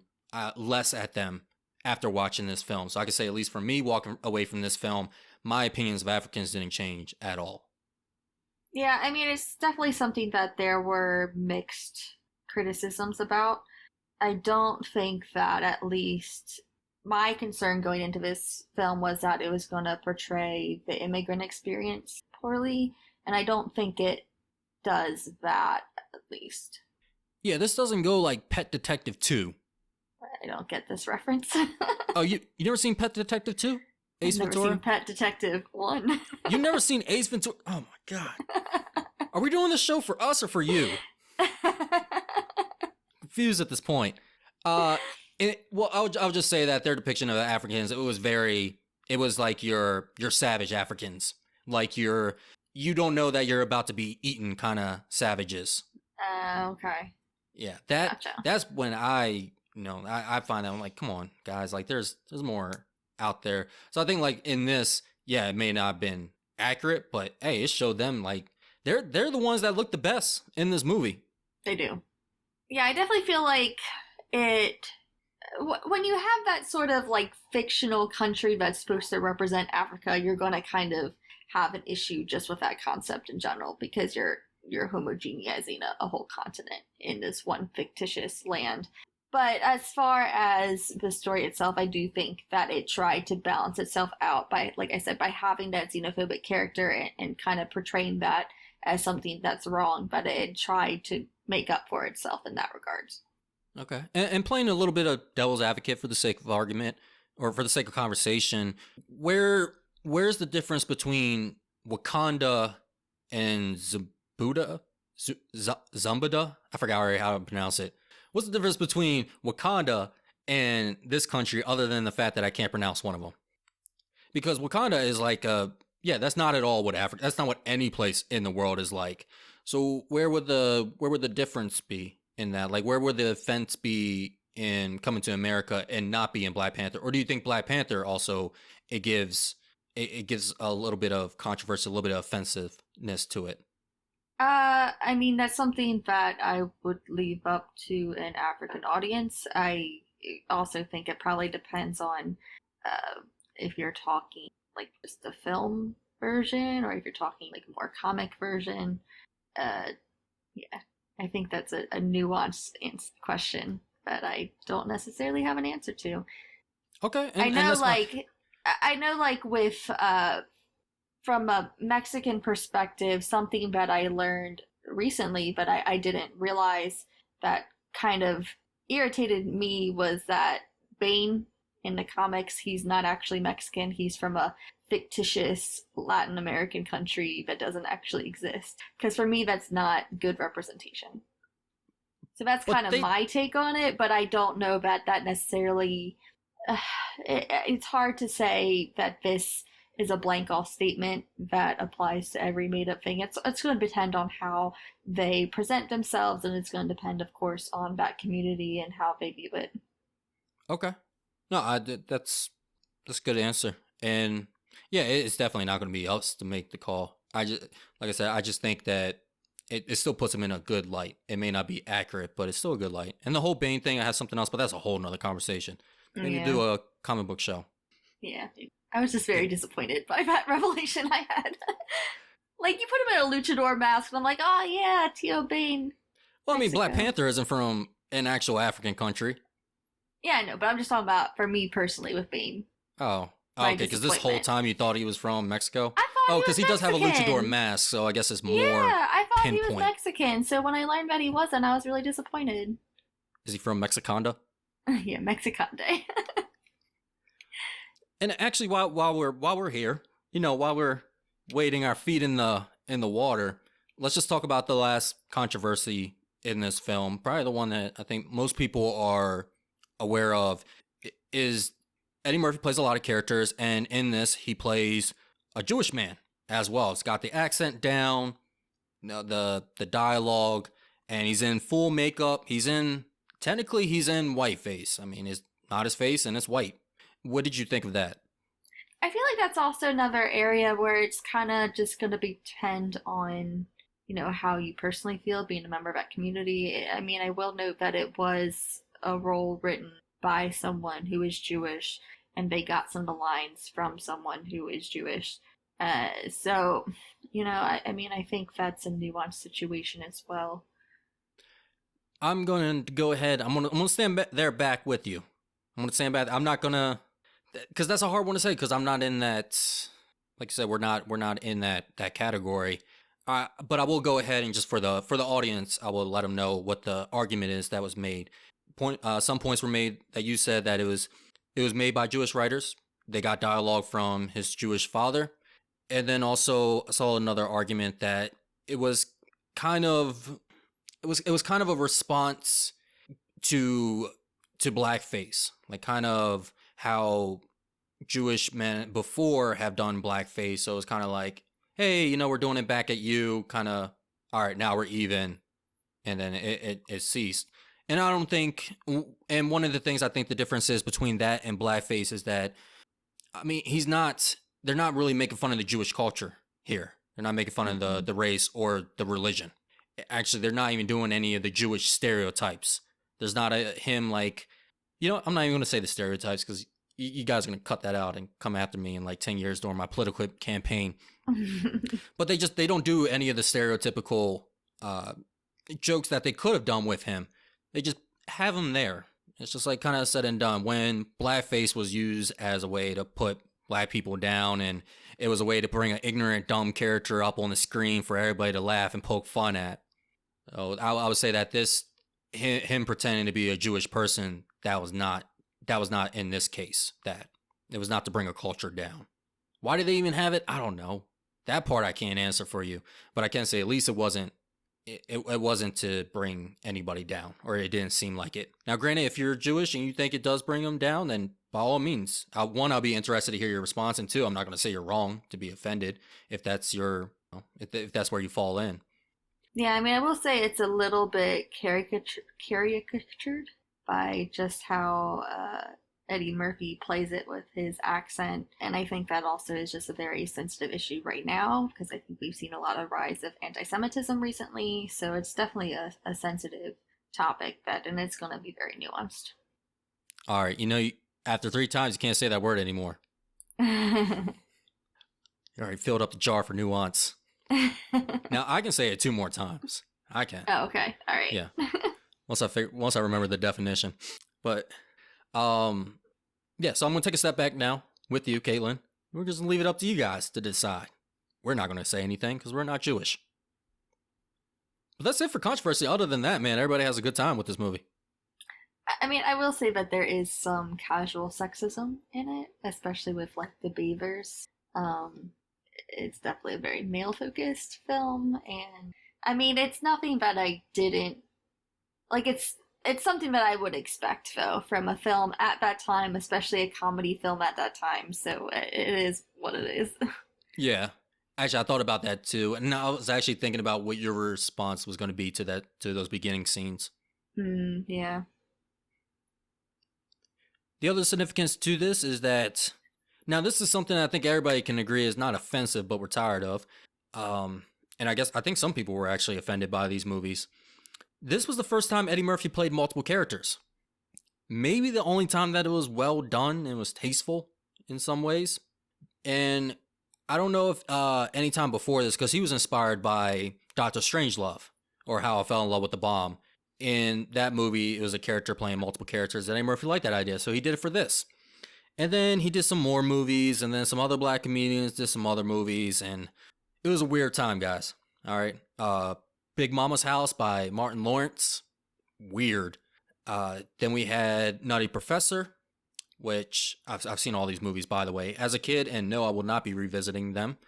less at them after watching this film. So I could say, at least for me, walking away from this film, my opinions of Africans didn't change at all. Yeah, I mean, it's definitely something that there were mixed criticisms about. I don't think that, at least my concern going into this film, was that it was going to portray the immigrant experience poorly, and I don't think it does that, at least. Yeah, this doesn't go like Pet Detective 2. I don't get this reference. Oh, you never seen Pet Detective 2? Ace I've never Ventura? seen Pet Detective 1. You've never seen Ace Ventura? Oh my god. Are we doing this show for us or for you? Confused at this point. I'll just say that their depiction of Africans, it was like your savage Africans. Like you don't know that you're about to be eaten kind of savages. Okay. Yeah, Gotcha. that's when I find that I'm like, come on, guys, like there's more out there. So I think like in this, yeah, it may not have been accurate, but hey, it showed them like they're the ones that look the best in this movie. They do. Yeah, I definitely feel like it, when you have that sort of like fictional country that's supposed to represent Africa, you're going to kind of have an issue just with that concept in general, because you're homogenizing a whole continent in this one fictitious land. But as far as the story itself, I do think that it tried to balance itself out by, like I said, by having that xenophobic character and kind of portraying that as something that's wrong, but it tried to make up for itself in that regard. Okay. And playing a little bit of devil's advocate for the sake of argument, or for the sake of conversation, where's the difference between Wakanda and Zumbada? I forgot already how to pronounce it. What's the difference between Wakanda and this country, other than the fact that I can't pronounce one of them? Because Wakanda is like that's not at all what Africa. That's not what any place in the world is like. So where would the difference be in that? Like, where would the offense be in coming to America and not be in Black Panther? Or do you think Black Panther also it gives a little bit of controversy, a little bit of offensiveness to it? I mean, that's something that I would leave up to an African audience. I also think it probably depends on if you're talking like just the film version, or if you're talking like a more comic version. Yeah, I think that's a nuanced question that I don't necessarily have an answer to. Okay, I know, like with from a Mexican perspective, something that I learned recently, but I didn't realize that kind of irritated me, was that Bane in the comics, he's not actually Mexican. He's from a fictitious Latin American country that doesn't actually exist. Because for me, that's not good representation. So that's kind of my take on it, but I don't know that necessarily... it's hard to say that this is a blank off statement that applies to every made up thing. It's going to depend on how they present themselves, and it's going to depend, of course, on that community and how they view it. Okay. No, that's a good answer. And yeah, it's definitely not going to be us to make the call. Like I said, I just think that it still puts them in a good light. It may not be accurate, but it's still a good light. And the whole Bane thing, I have something else, but that's a whole nother conversation. They need to do a comic book show. Yeah. I was just very disappointed by that revelation I had. Like, you put him in a luchador mask, and I'm like, oh yeah, Tio Bane. Well, I mean, Black Panther isn't from an actual African country. Yeah, I know, but I'm just talking about for me personally with Bane. Oh, okay, because this whole time you thought he was from Mexico? I thought because he does have a luchador mask, so I guess it's more... Yeah, I thought thought he was pinpoint. Mexican, so when I learned that he wasn't, I was really disappointed. Is he from Mexiconda? Yeah, Mexican Day. And actually, while we're here, while we're wading our feet in the water, let's just talk about the last controversy in this film. Probably the one that I think most people are aware of is Eddie Murphy plays a lot of characters, and in this he plays a Jewish man as well. It's got the accent down, the dialogue, and he's in full makeup. He's in whiteface. I mean, it's not his face and it's white. What did you think of that? I feel like that's also another area where it's kind of just going to depend on, how you personally feel being a member of that community. I mean, I will note that it was a role written by someone who is Jewish, and they got some of the lines from someone who is Jewish. So, I mean, I think that's a nuanced situation as well. I'm going to go ahead. I'm going to stand there back with you. I'm going to stand back. I'm not going to, because that's a hard one to say, because I'm not in that, like I said, we're not in that category. But I will go ahead and just for the audience, I will let them know what the argument is that was made. Some points were made that you said that it was made by Jewish writers. They got dialogue from his Jewish father. And then also I saw another argument that it was kind of a response to blackface, like kind of how Jewish men before have done blackface. So it's kind of like, hey, we're doing it back at you, kind of, all right, now we're even. And then it ceased. And I don't think, and one of the things I think the difference is between that and blackface is that, I mean, they're not really making fun of the Jewish culture here. They're not making fun of the race or the religion. Actually, they're not even doing any of the Jewish stereotypes. There's not him like, I'm not even going to say the stereotypes because you guys are going to cut that out and come after me in like 10 years during my political campaign. But they don't do any of the stereotypical jokes that they could have done with him. They just have him there. It's just like kind of said and done. When blackface was used as a way to put black people down, and it was a way to bring an ignorant, dumb character up on the screen for everybody to laugh and poke fun at. So I would say that him pretending to be a Jewish person, that was not in this case. That it was not to bring a culture down. Why did they even have it? I don't know. That part I can't answer for you, but I can say at least it wasn't to bring anybody down, or it didn't seem like it. Now, granted, if you're Jewish and you think it does bring them down, then by all means, I'll be interested to hear your response, and two, I'm not going to say you're wrong to be offended if that's if that's where you fall in. Yeah, I mean, I will say it's a little bit caricatured by just how Eddie Murphy plays it with his accent. And I think that also is just a very sensitive issue right now, because I think we've seen a lot of rise of anti-Semitism recently. So it's definitely a sensitive topic and it's going to be very nuanced. All right. After 3 times, you can't say that word anymore. You already filled up the jar for nuance. Now I can say it 2 more times. I can. Oh, okay. All right. Yeah. Once I remember the definition. But yeah, so I'm gonna take a step back now with you, Caitlyn. We're just gonna leave it up to you guys to decide. We're not gonna say anything because we're not Jewish. But that's it for controversy. Other than that, man, everybody has a good time with this movie. I mean, I will say that there is some casual sexism in it, especially with like the beavers. It's definitely a very male-focused film, and I mean, it's nothing that I didn't like. It's something that I would expect though from a film at that time, especially a comedy film at that time. So it is what it is. Yeah. Actually, I thought about that too, and I was actually thinking about what your response was going to be to those beginning scenes. Yeah. The other significance to this is that now this is something I think everybody can agree is not offensive, but we're tired of. And I think some people were actually offended by these movies. This was the first time Eddie Murphy played multiple characters. Maybe the only time that it was well done and was tasteful in some ways. And I don't know if any time before this, because he was inspired by Dr. Strangelove, or How I Fell in Love with the Bomb. In that movie, it was a character playing multiple characters, and Eddie Murphy liked that idea, so he did it for this. And then he did some more movies, and then some other black comedians did some other movies, and it was a weird time, guys. All right. Big Mama's House by Martin Lawrence. Weird. Then we had Nutty Professor, which I've seen all these movies, by the way, as a kid, and no, I will not be revisiting them.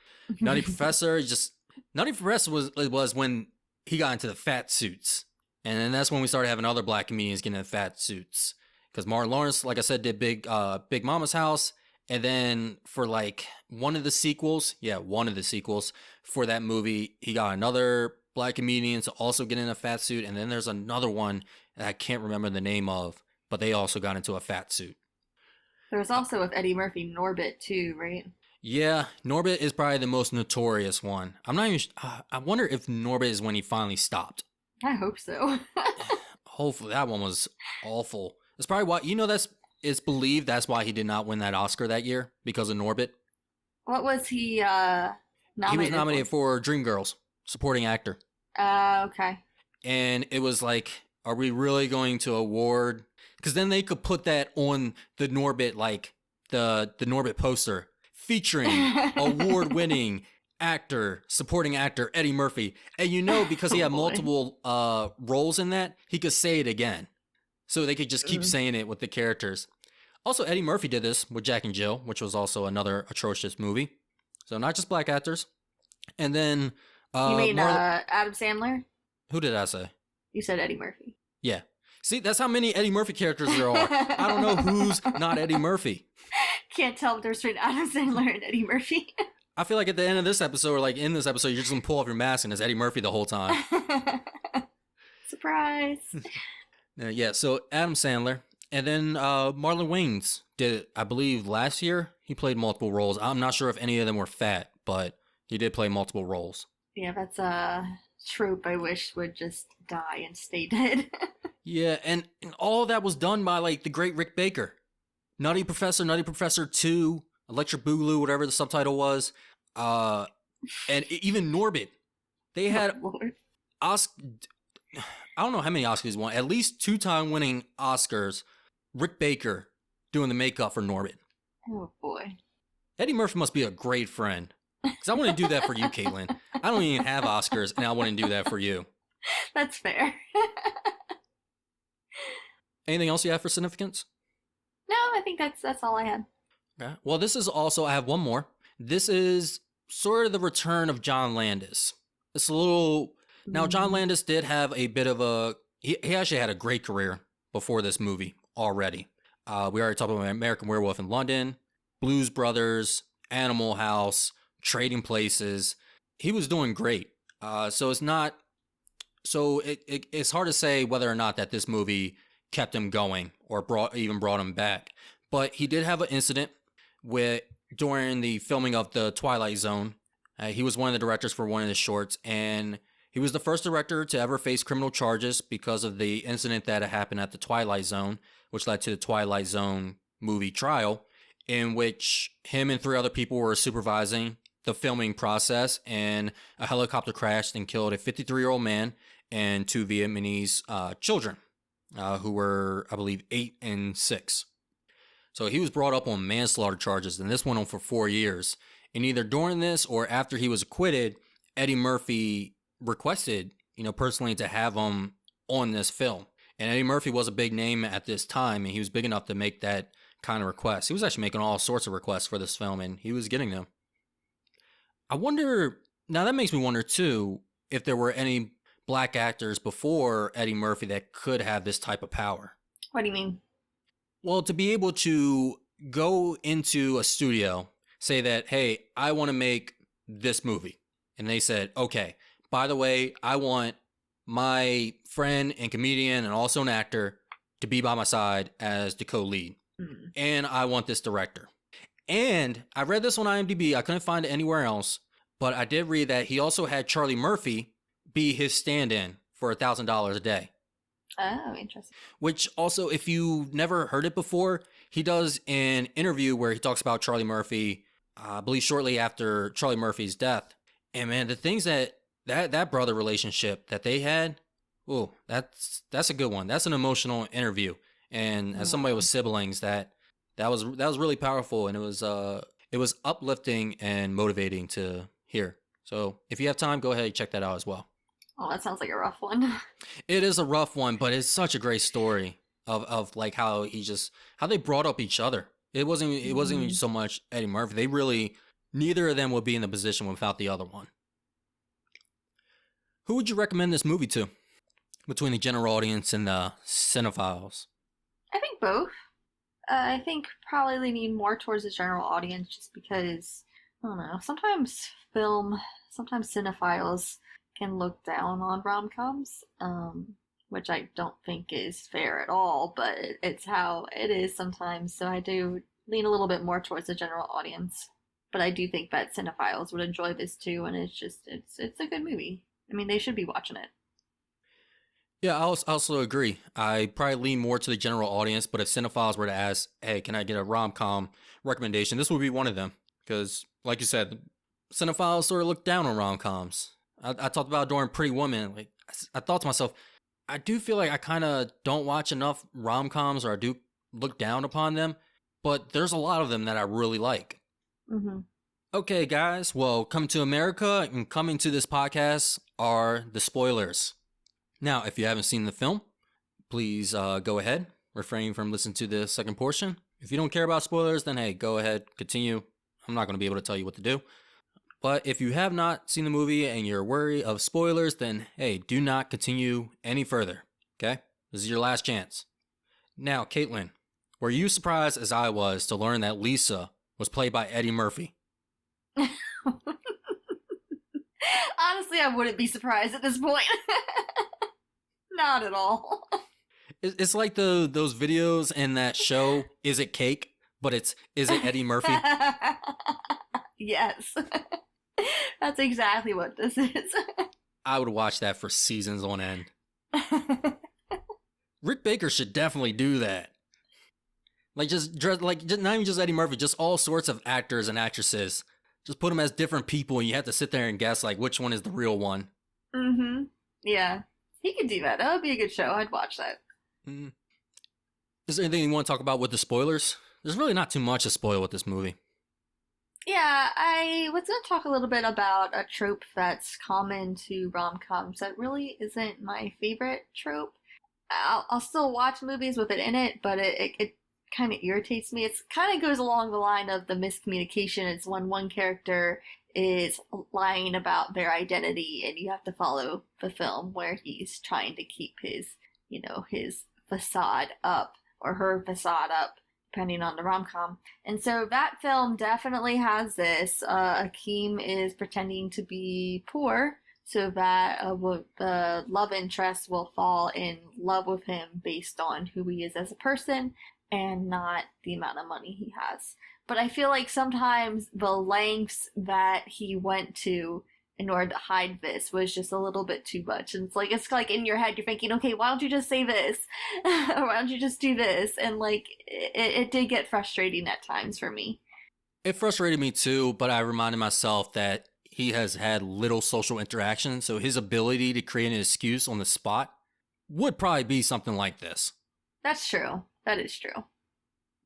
Nutty Professor was when he got into the fat suits. And then that's when we started having other black comedians getting into fat suits. Because Martin Lawrence, like I said, did Big Mama's House. And then for like one of the sequels for that movie, he got another black comedian to also get in a fat suit. And then there's another one that I can't remember the name of, but they also got into a fat suit. There was also with Eddie Murphy, Norbit too, right? Yeah, Norbit is probably the most notorious one. I'm not even. I wonder if Norbit is when he finally stopped. I hope so. Hopefully, that one was awful. That's probably why it's believed that's why he did not win that Oscar that year, because of Norbit. What was he nominated? He was nominated for Dreamgirls, supporting actor. Okay. And it was like, are we really going to award? Because then they could put that on the Norbit, like the Norbit poster, featuring award-winning actor, supporting actor Eddie Murphy. And because he had multiple roles in that, he could say it again. So they could just keep saying it with the characters. Also, Eddie Murphy did this with Jack and Jill, which was also another atrocious movie. So not just black actors. And then you mean Adam Sandler? Who did I say? You said Eddie Murphy. Yeah. See, that's how many Eddie Murphy characters there are. I don't know who's not Eddie Murphy. Can't tell if there's between Adam Sandler and Eddie Murphy. I feel like at the end of this episode, or like in this episode, you're just going to pull off your mask and it's Eddie Murphy the whole time. Surprise. Yeah, so Adam Sandler. And then Marlon Wayans did, I believe, last year. He played multiple roles. I'm not sure if any of them were fat, but he did play multiple roles. Yeah, that's a trope I wish would just die and stay dead. Yeah, and all of that was done by like the great Rick Baker. Nutty Professor 2, Electric Boogaloo, whatever the subtitle was. And even Norbit. They had Oscar. I don't know how many Oscars he won. At least 2-time winning Oscars. Rick Baker doing the makeup for Norbit. Oh boy. Eddie Murphy must be a great friend. Because I want to do that for you, Caitlyn. I don't even have Oscars, and I want to do that for you. That's fair. Anything else you have for significance? No, I think that's all I had. Okay. Well, this is also, I have one more. This is sort of the return of John Landis. It's a little... Now, John Landis did have a bit of a... He actually had a great career before this movie already. We already talked about American Werewolf in London, Blues Brothers, Animal House, Trading Places. He was doing great. So it's not... So it's hard to say whether or not that this movie kept him going or brought him back. But he did have an incident during the filming of The Twilight Zone. He was one of the directors for one of his shorts, and... He was the first director to ever face criminal charges because of the incident that happened at the Twilight Zone, which led to the Twilight Zone movie trial, in which him and 3 other people were supervising the filming process, and a helicopter crashed and killed a 53-year-old man and 2 Vietnamese children, who were, I believe, 8 and 6. So he was brought up on manslaughter charges, and this went on for 4 years. And either during this or after he was acquitted, Eddie Murphy requested, personally to have him on this film. And Eddie Murphy was a big name at this time, and he was big enough to make that kind of request. He was actually making all sorts of requests for this film, and he was getting them. I wonder, now that makes me wonder too, if there were any black actors before Eddie Murphy that could have this type of power. What do you mean? Well, to be able to go into a studio, say that, hey, I want to make this movie. And they said, okay, by the way, I want my friend and comedian and also an actor to be by my side as the co-lead. Mm-hmm. And I want this director. And I read this on IMDb. I couldn't find it anywhere else. But I did read that he also had Charlie Murphy be his stand-in for $1,000 a day. Oh, interesting. Which also, if you never heard it before, he does an interview where he talks about Charlie Murphy, I believe shortly after Charlie Murphy's death. And man, the things that brother relationship that they had, oh, that's a good one. That's an emotional interview. And as somebody with siblings, that was really powerful, and it was uplifting and motivating to hear. So if you have time, go ahead and check that out as well. Oh, that sounds like a rough one. It is a rough one, but it's such a great story of like how they brought up each other. It wasn't even Mhm. so much Eddie Murphy. They really neither of them would be in the position without the other one. Who would you recommend this movie to between the general audience and the cinephiles? I think both. I think probably leaning more towards the general audience just because, I don't know, sometimes cinephiles can look down on rom coms, which I don't think is fair at all, but it's how it is sometimes. So I do lean a little bit more towards the general audience. But I do think that cinephiles would enjoy this too, and it's a good movie. I mean, they should be watching it. Yeah, I also agree. I probably lean more to the general audience, but if cinephiles were to ask, "Hey, can I get a rom com recommendation?" This would be one of them because, like you said, cinephiles sort of look down on rom coms. I talked about during Pretty Woman. Like I thought to myself, I do feel like I kind of don't watch enough rom coms, or I do look down upon them. But there's a lot of them that I really like. Hmm. Okay, guys. Well, coming to America and coming to this podcast are the spoilers. Now, if you haven't seen the film, please go ahead, refrain from listening to the second portion. If you don't care about spoilers, then hey, go ahead, continue. I'm not going to be able to tell you what to do. But if you have not seen the movie and you're wary of spoilers, then hey, do not continue any further. Okay? This is your last chance. Now, Caitlyn, were you surprised as I was to learn that Lisa was played by Eddie Murphy? Honestly, I wouldn't be surprised at this point. Not at all. It's like those videos in that show, Is It Cake? But Is It Eddie Murphy? Yes. That's exactly what this is. I would watch that for seasons on end. Rick Baker should definitely do that. Like not even just Eddie Murphy, just all sorts of actors and actresses. Just put them as different people, and you have to sit there and guess like which one is the real one. Mm-hmm. Yeah. He could do that. That would be a good show. I'd watch that. Mm. Is there anything you want to talk about with the spoilers? There's really not too much to spoil with this movie. Yeah, I was going to talk a little bit about a trope that's common to rom-coms that really isn't my favorite trope. I'll still watch movies with it in it, but it kind of irritates me. It kind of goes along the line of the miscommunication. It's when one character is lying about their identity and you have to follow the film where he's trying to keep his facade up or her facade up depending on the rom-com. And so that film definitely has this. Akeem is pretending to be poor so that the love interest will fall in love with him based on who he is as a person and not the amount of money he has. But I feel like sometimes the lengths that he went to in order to hide this was just a little bit too much. And it's like in your head you're thinking, okay, why don't you just say this? Or why don't you just do this? And like it did get frustrating at times for me. It frustrated me too, but I reminded myself that he has had little social interaction, so his ability to create an excuse on the spot would probably be something like this. That's true. That is true.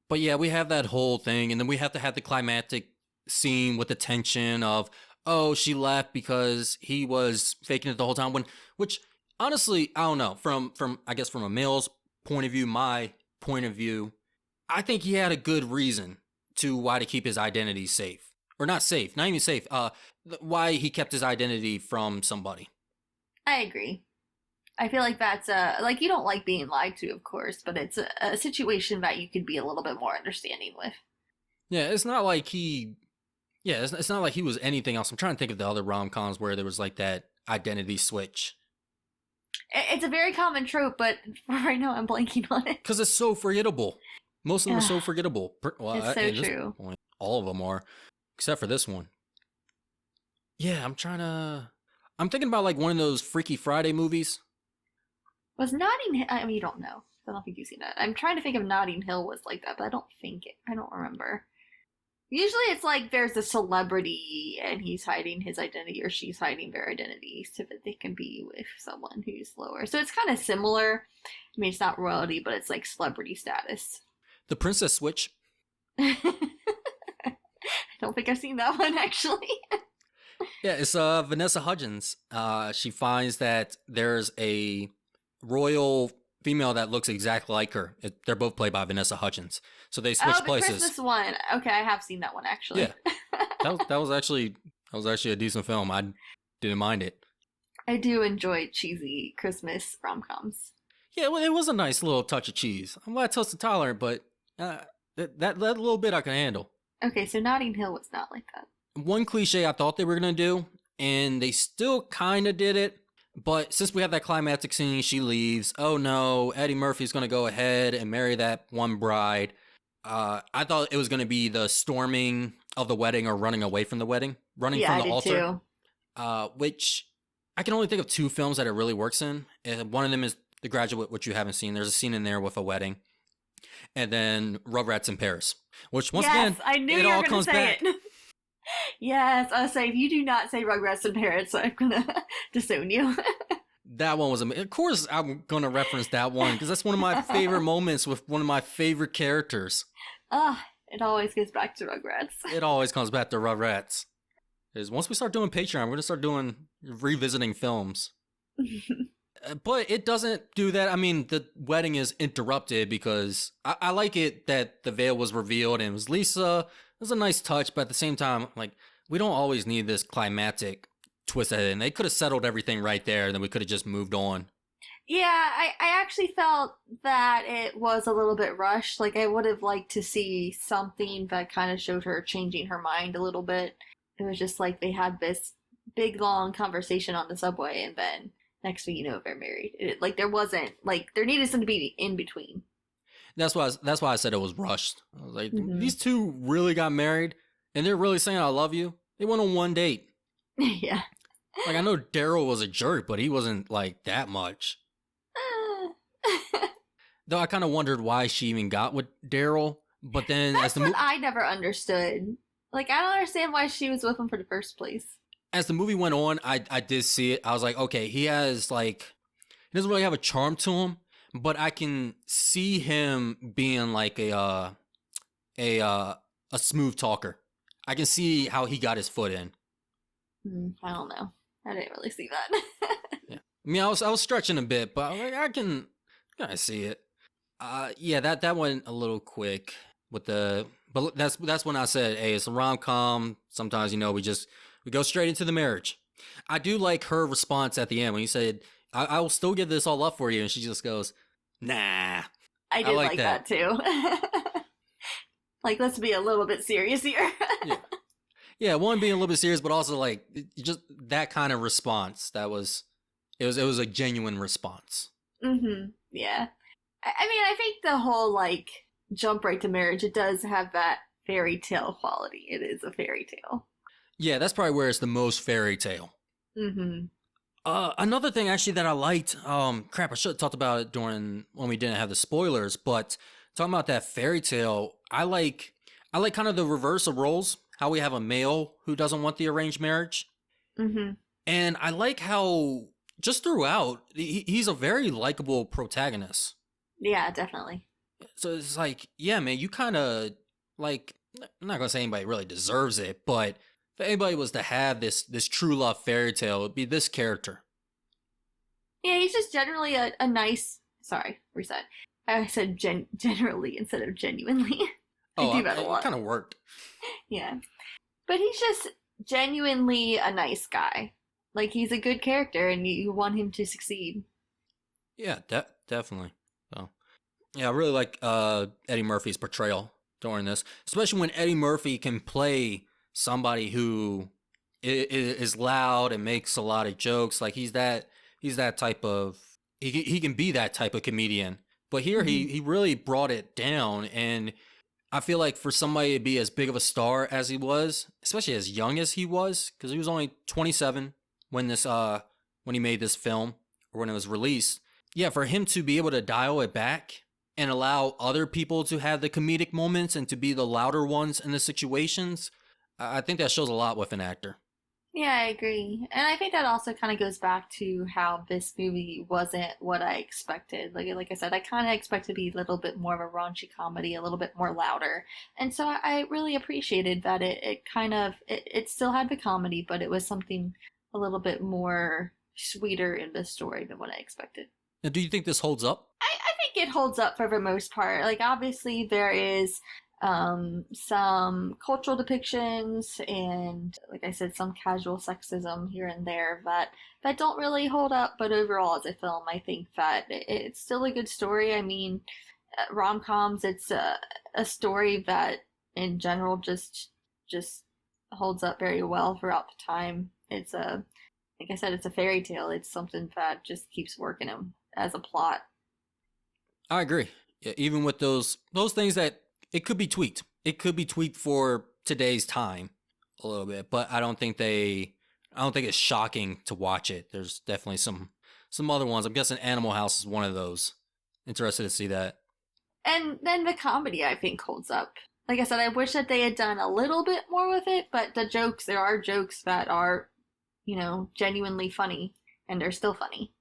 But yeah, we have that whole thing, and then we have to have the climactic scene with the tension of, oh, she left because he was faking it the whole time. Which honestly, I don't know. From I guess from a male's point of view, my point of view, I think he had a good reason to why to keep his identity safe, or not safe, not even safe. Why he kept his identity from somebody. I agree. I feel like that's like you don't like being lied to, of course, but it's a situation that you could be a little bit more understanding with. Yeah, it's not like he. Yeah, it's not like he was anything else. I'm trying to think of the other rom-coms where there was like that identity switch. It's a very common trope, but right now I'm blanking on it. Because it's so forgettable. Most of them are so forgettable. Well, It's so at this true. point, all of them are, except for this one. Yeah, I'm thinking about like one of those Freaky Friday movies. Was Notting Hill? I mean, you don't know. I don't think you've seen that. I'm trying to think if Notting Hill was like that, but I don't remember. Usually it's like there's a celebrity and he's hiding his identity or she's hiding their identity so that they can be with someone who's lower. So it's kind of similar. I mean, it's not royalty, but it's like celebrity status. The Princess Switch. I don't think I've seen that one actually. Yeah, it's Vanessa Hudgens. She finds that there's a royal female that looks exactly like her. They're both played by Vanessa Hudgens, so they Oh, switch the places. Christmas one. Okay, I have seen that one Yeah, actually. that was actually a decent film. I didn't mind it. I do enjoy cheesy Christmas rom-coms. Yeah, well, it was a nice little touch of cheese. I'm lactose intolerant, but uh, that little bit I can handle. Okay, so Notting Hill was not like that. One cliche I thought they were gonna do, and they still kind of did it. But since we have that climactic scene, she leaves. Oh no, Eddie Murphy's gonna go ahead and marry that one bride. I thought it was gonna be the storming of the wedding or running away from the wedding, running Yeah, from I the did altar. too. Which I can only think of two films that it really works in. And one of them is The Graduate, which you haven't seen. There's a scene in there with a wedding, and then Rugrats in Paris, which once Yes, again, I knew it you were all going comes to say back. it. Yes, I was saying, if you do not say Rugrats and Parents, I'm going to disown you. That one was amazing. Of course, I'm going to reference that one because that's one of my favorite moments with one of my favorite characters. Ah, it always goes back to Rugrats. It always comes back to Rugrats. Is once we start doing Patreon, we're going to start doing revisiting films. But it doesn't do that. I mean, the wedding is interrupted because I like it that the veil was revealed and it was Lisa. It was a nice touch, but at the same time, like, we don't always need this climactic twist at it. And they could have settled everything right there, and then we could have just moved on. Yeah, I actually felt that it was a little bit rushed. Like, I would have liked to see something that kind of showed her changing her mind a little bit. It was just like they had this big, long conversation on the subway, and then next thing you know, they're married. Like, there wasn't, like, there needed something to be in between. That's why I said it was rushed. I was like, Hmm. these two really got married, and they're really saying I love you. They went on one date. Yeah. Like, I know Daryl was a jerk, but he wasn't like that much. Though I kind of wondered why she even got with Daryl. But then That's what I never understood. Like, I don't understand why she was with him for the first place. as the movie went on, I did see it. I was like, okay, he doesn't really have a charm to him, but I can see him being like a smooth talker. I can see how he got his foot in. I don't know. I didn't really see that. Yeah, I mean, I was stretching a bit, but I was like, I can kind of see it. Yeah, that went a little quick with but that's when I said, hey, it's a rom com. Sometimes we go straight into the marriage. I do like her response at the end when he said, I will still give this all up for you, and she just goes, nah. I did like like that too. Like, let's be a little bit serious here. Yeah. Yeah, one being a little bit serious, but also like just that kind of response. It was a genuine response. Yeah. I mean, I think the whole, like, jump right to marriage, it does have that fairy tale quality. It is a fairy tale. Yeah, that's probably where it's the most fairy tale. Another thing actually that I liked, crap, I should have talked about it during when we didn't have the spoilers, but talking about that fairy tale, I like kind of the reverse of roles, how we have a male who doesn't want the arranged marriage. And I like how just throughout, he's a very likable protagonist. Yeah, definitely. So it's like, yeah, man, you kind of like, I'm not gonna say anybody really deserves it, but if anybody was to have this true love fairy tale, it'd be this character. Yeah, he's just generally a nice. Sorry, reset. I said generally instead of genuinely. I do that a lot. It kind of worked. Yeah. But he's just genuinely a nice guy. Like, he's a good character, and you want him to succeed. Yeah, definitely. So, yeah, I really like Eddie Murphy's portrayal during this, especially when Eddie Murphy can play somebody who is loud and makes a lot of jokes. Like, he's that type of he can be that type of comedian. But here he really brought it down, and I feel like for somebody to be as big of a star as he was, especially as young as he was, because he was only 27 when he made this film or when it was released. Yeah, for him to be able to dial it back and allow other people to have the comedic moments and to be the louder ones in the situations, I think that shows a lot with an actor. Yeah, I agree. And I think that also kind of goes back to how this movie wasn't what I expected. Like I said, I kind of expected to be a little bit more of a raunchy comedy, a little bit more louder. And so I really appreciated that it still had the comedy, but it was something a little bit more sweeter in the story than what I expected. Now, do you think this holds up? I think it holds up for the most part. Like, obviously, there is some cultural depictions and, like I said, some casual sexism here and there that don't really hold up. But overall, as a film, I think that it's still a good story. I mean, rom coms, it's a story that in general just holds up very well throughout the time. It's a like I said, it's a fairy tale. It's something that just keeps working as a plot. I agree. Yeah, even with those things that it could be tweaked. It could be tweaked for today's time a little bit, but I don't think it's shocking to watch it. There's definitely some other ones. I'm guessing Animal House is one of those. Interested to see that. And then the comedy, I think, holds up. Like I said, I wish that they had done a little bit more with it, but there are jokes that are, genuinely funny, and they're still funny.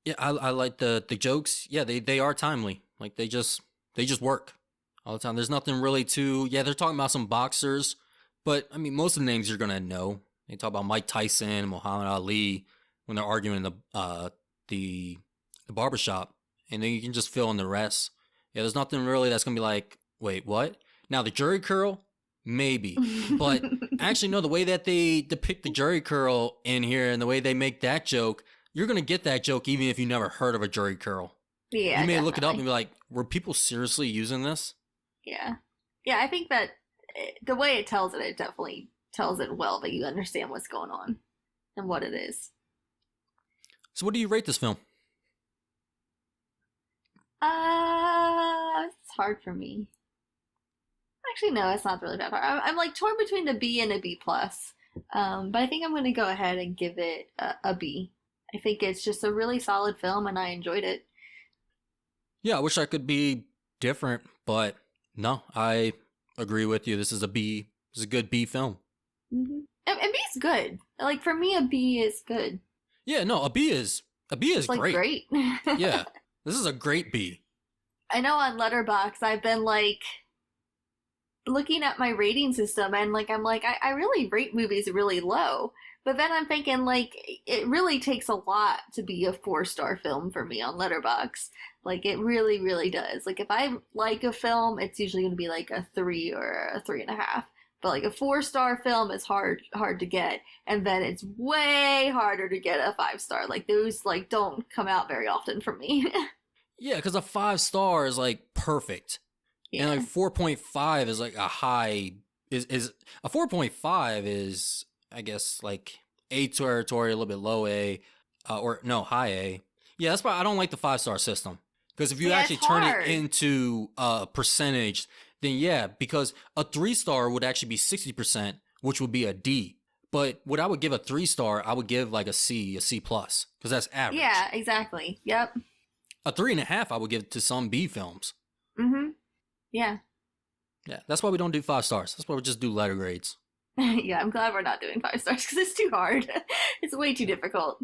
Yeah, I like the jokes. Yeah, they are timely. Like they just work all the time. There's nothing really to yeah. They're talking about some boxers, but I mean most of the names you're gonna know. They talk about Mike Tyson, Muhammad Ali when they're arguing in the the barbershop, and then you can just fill in the rest. Yeah, there's nothing really that's gonna be like, wait, what? Now the Jerry curl, maybe, but actually no. The way that they depict the Jerry curl in here and the way they make that joke, you're gonna get that joke even if you never heard of a Jerry curl. Yeah, You may look it up definitely. and be like, were people seriously using this? Yeah. Yeah, I think that the way it definitely tells it well that you understand what's going on and what it is. So, what do you rate this film? It's hard for me. Actually, no, it's not really that hard. I'm like torn between the B and a B plus. But I think I'm going to go ahead and give it a B. I think it's just a really solid film, and I enjoyed it. Yeah, I wish I could be different, but no, I agree with you. This is a B. This is a good B film. And B is good. Like for me, a B is good. Yeah, no, a B is It's like great. great. Yeah, this is a great B. I know on Letterbox I've been like looking at my rating system and I really rate movies really low. But then I'm thinking like it really takes a lot to be a 4-star film for me on Letterbox. Like it really, really does. Like if I like a film, it's usually gonna be like a 3 or a 3.5. But like a 4-star film is hard to get. And then it's way harder to get a 5-star. Like those like don't come out very often for me. Yeah, because a 5 star is like perfect, and like Yeah. 4.5 is like a high. Is a 4.5 is I guess like A territory, a little bit low A, or no high A. Yeah, that's why I don't like the 5 star system. Because if you Yeah, actually it's turn it hard. into a percentage, then yeah, because a 3 star would actually be 60%, which would be a D. But what I would give a 3 star, I would give like a C plus, because that's average. Yeah, exactly. Yep. A 3.5, I would give to some B films. Mhm. Yeah. Yeah, that's why we don't do 5 stars. That's why we just do letter grades. Yeah, I'm glad we're not doing 5 stars because it's too hard. It's way too difficult.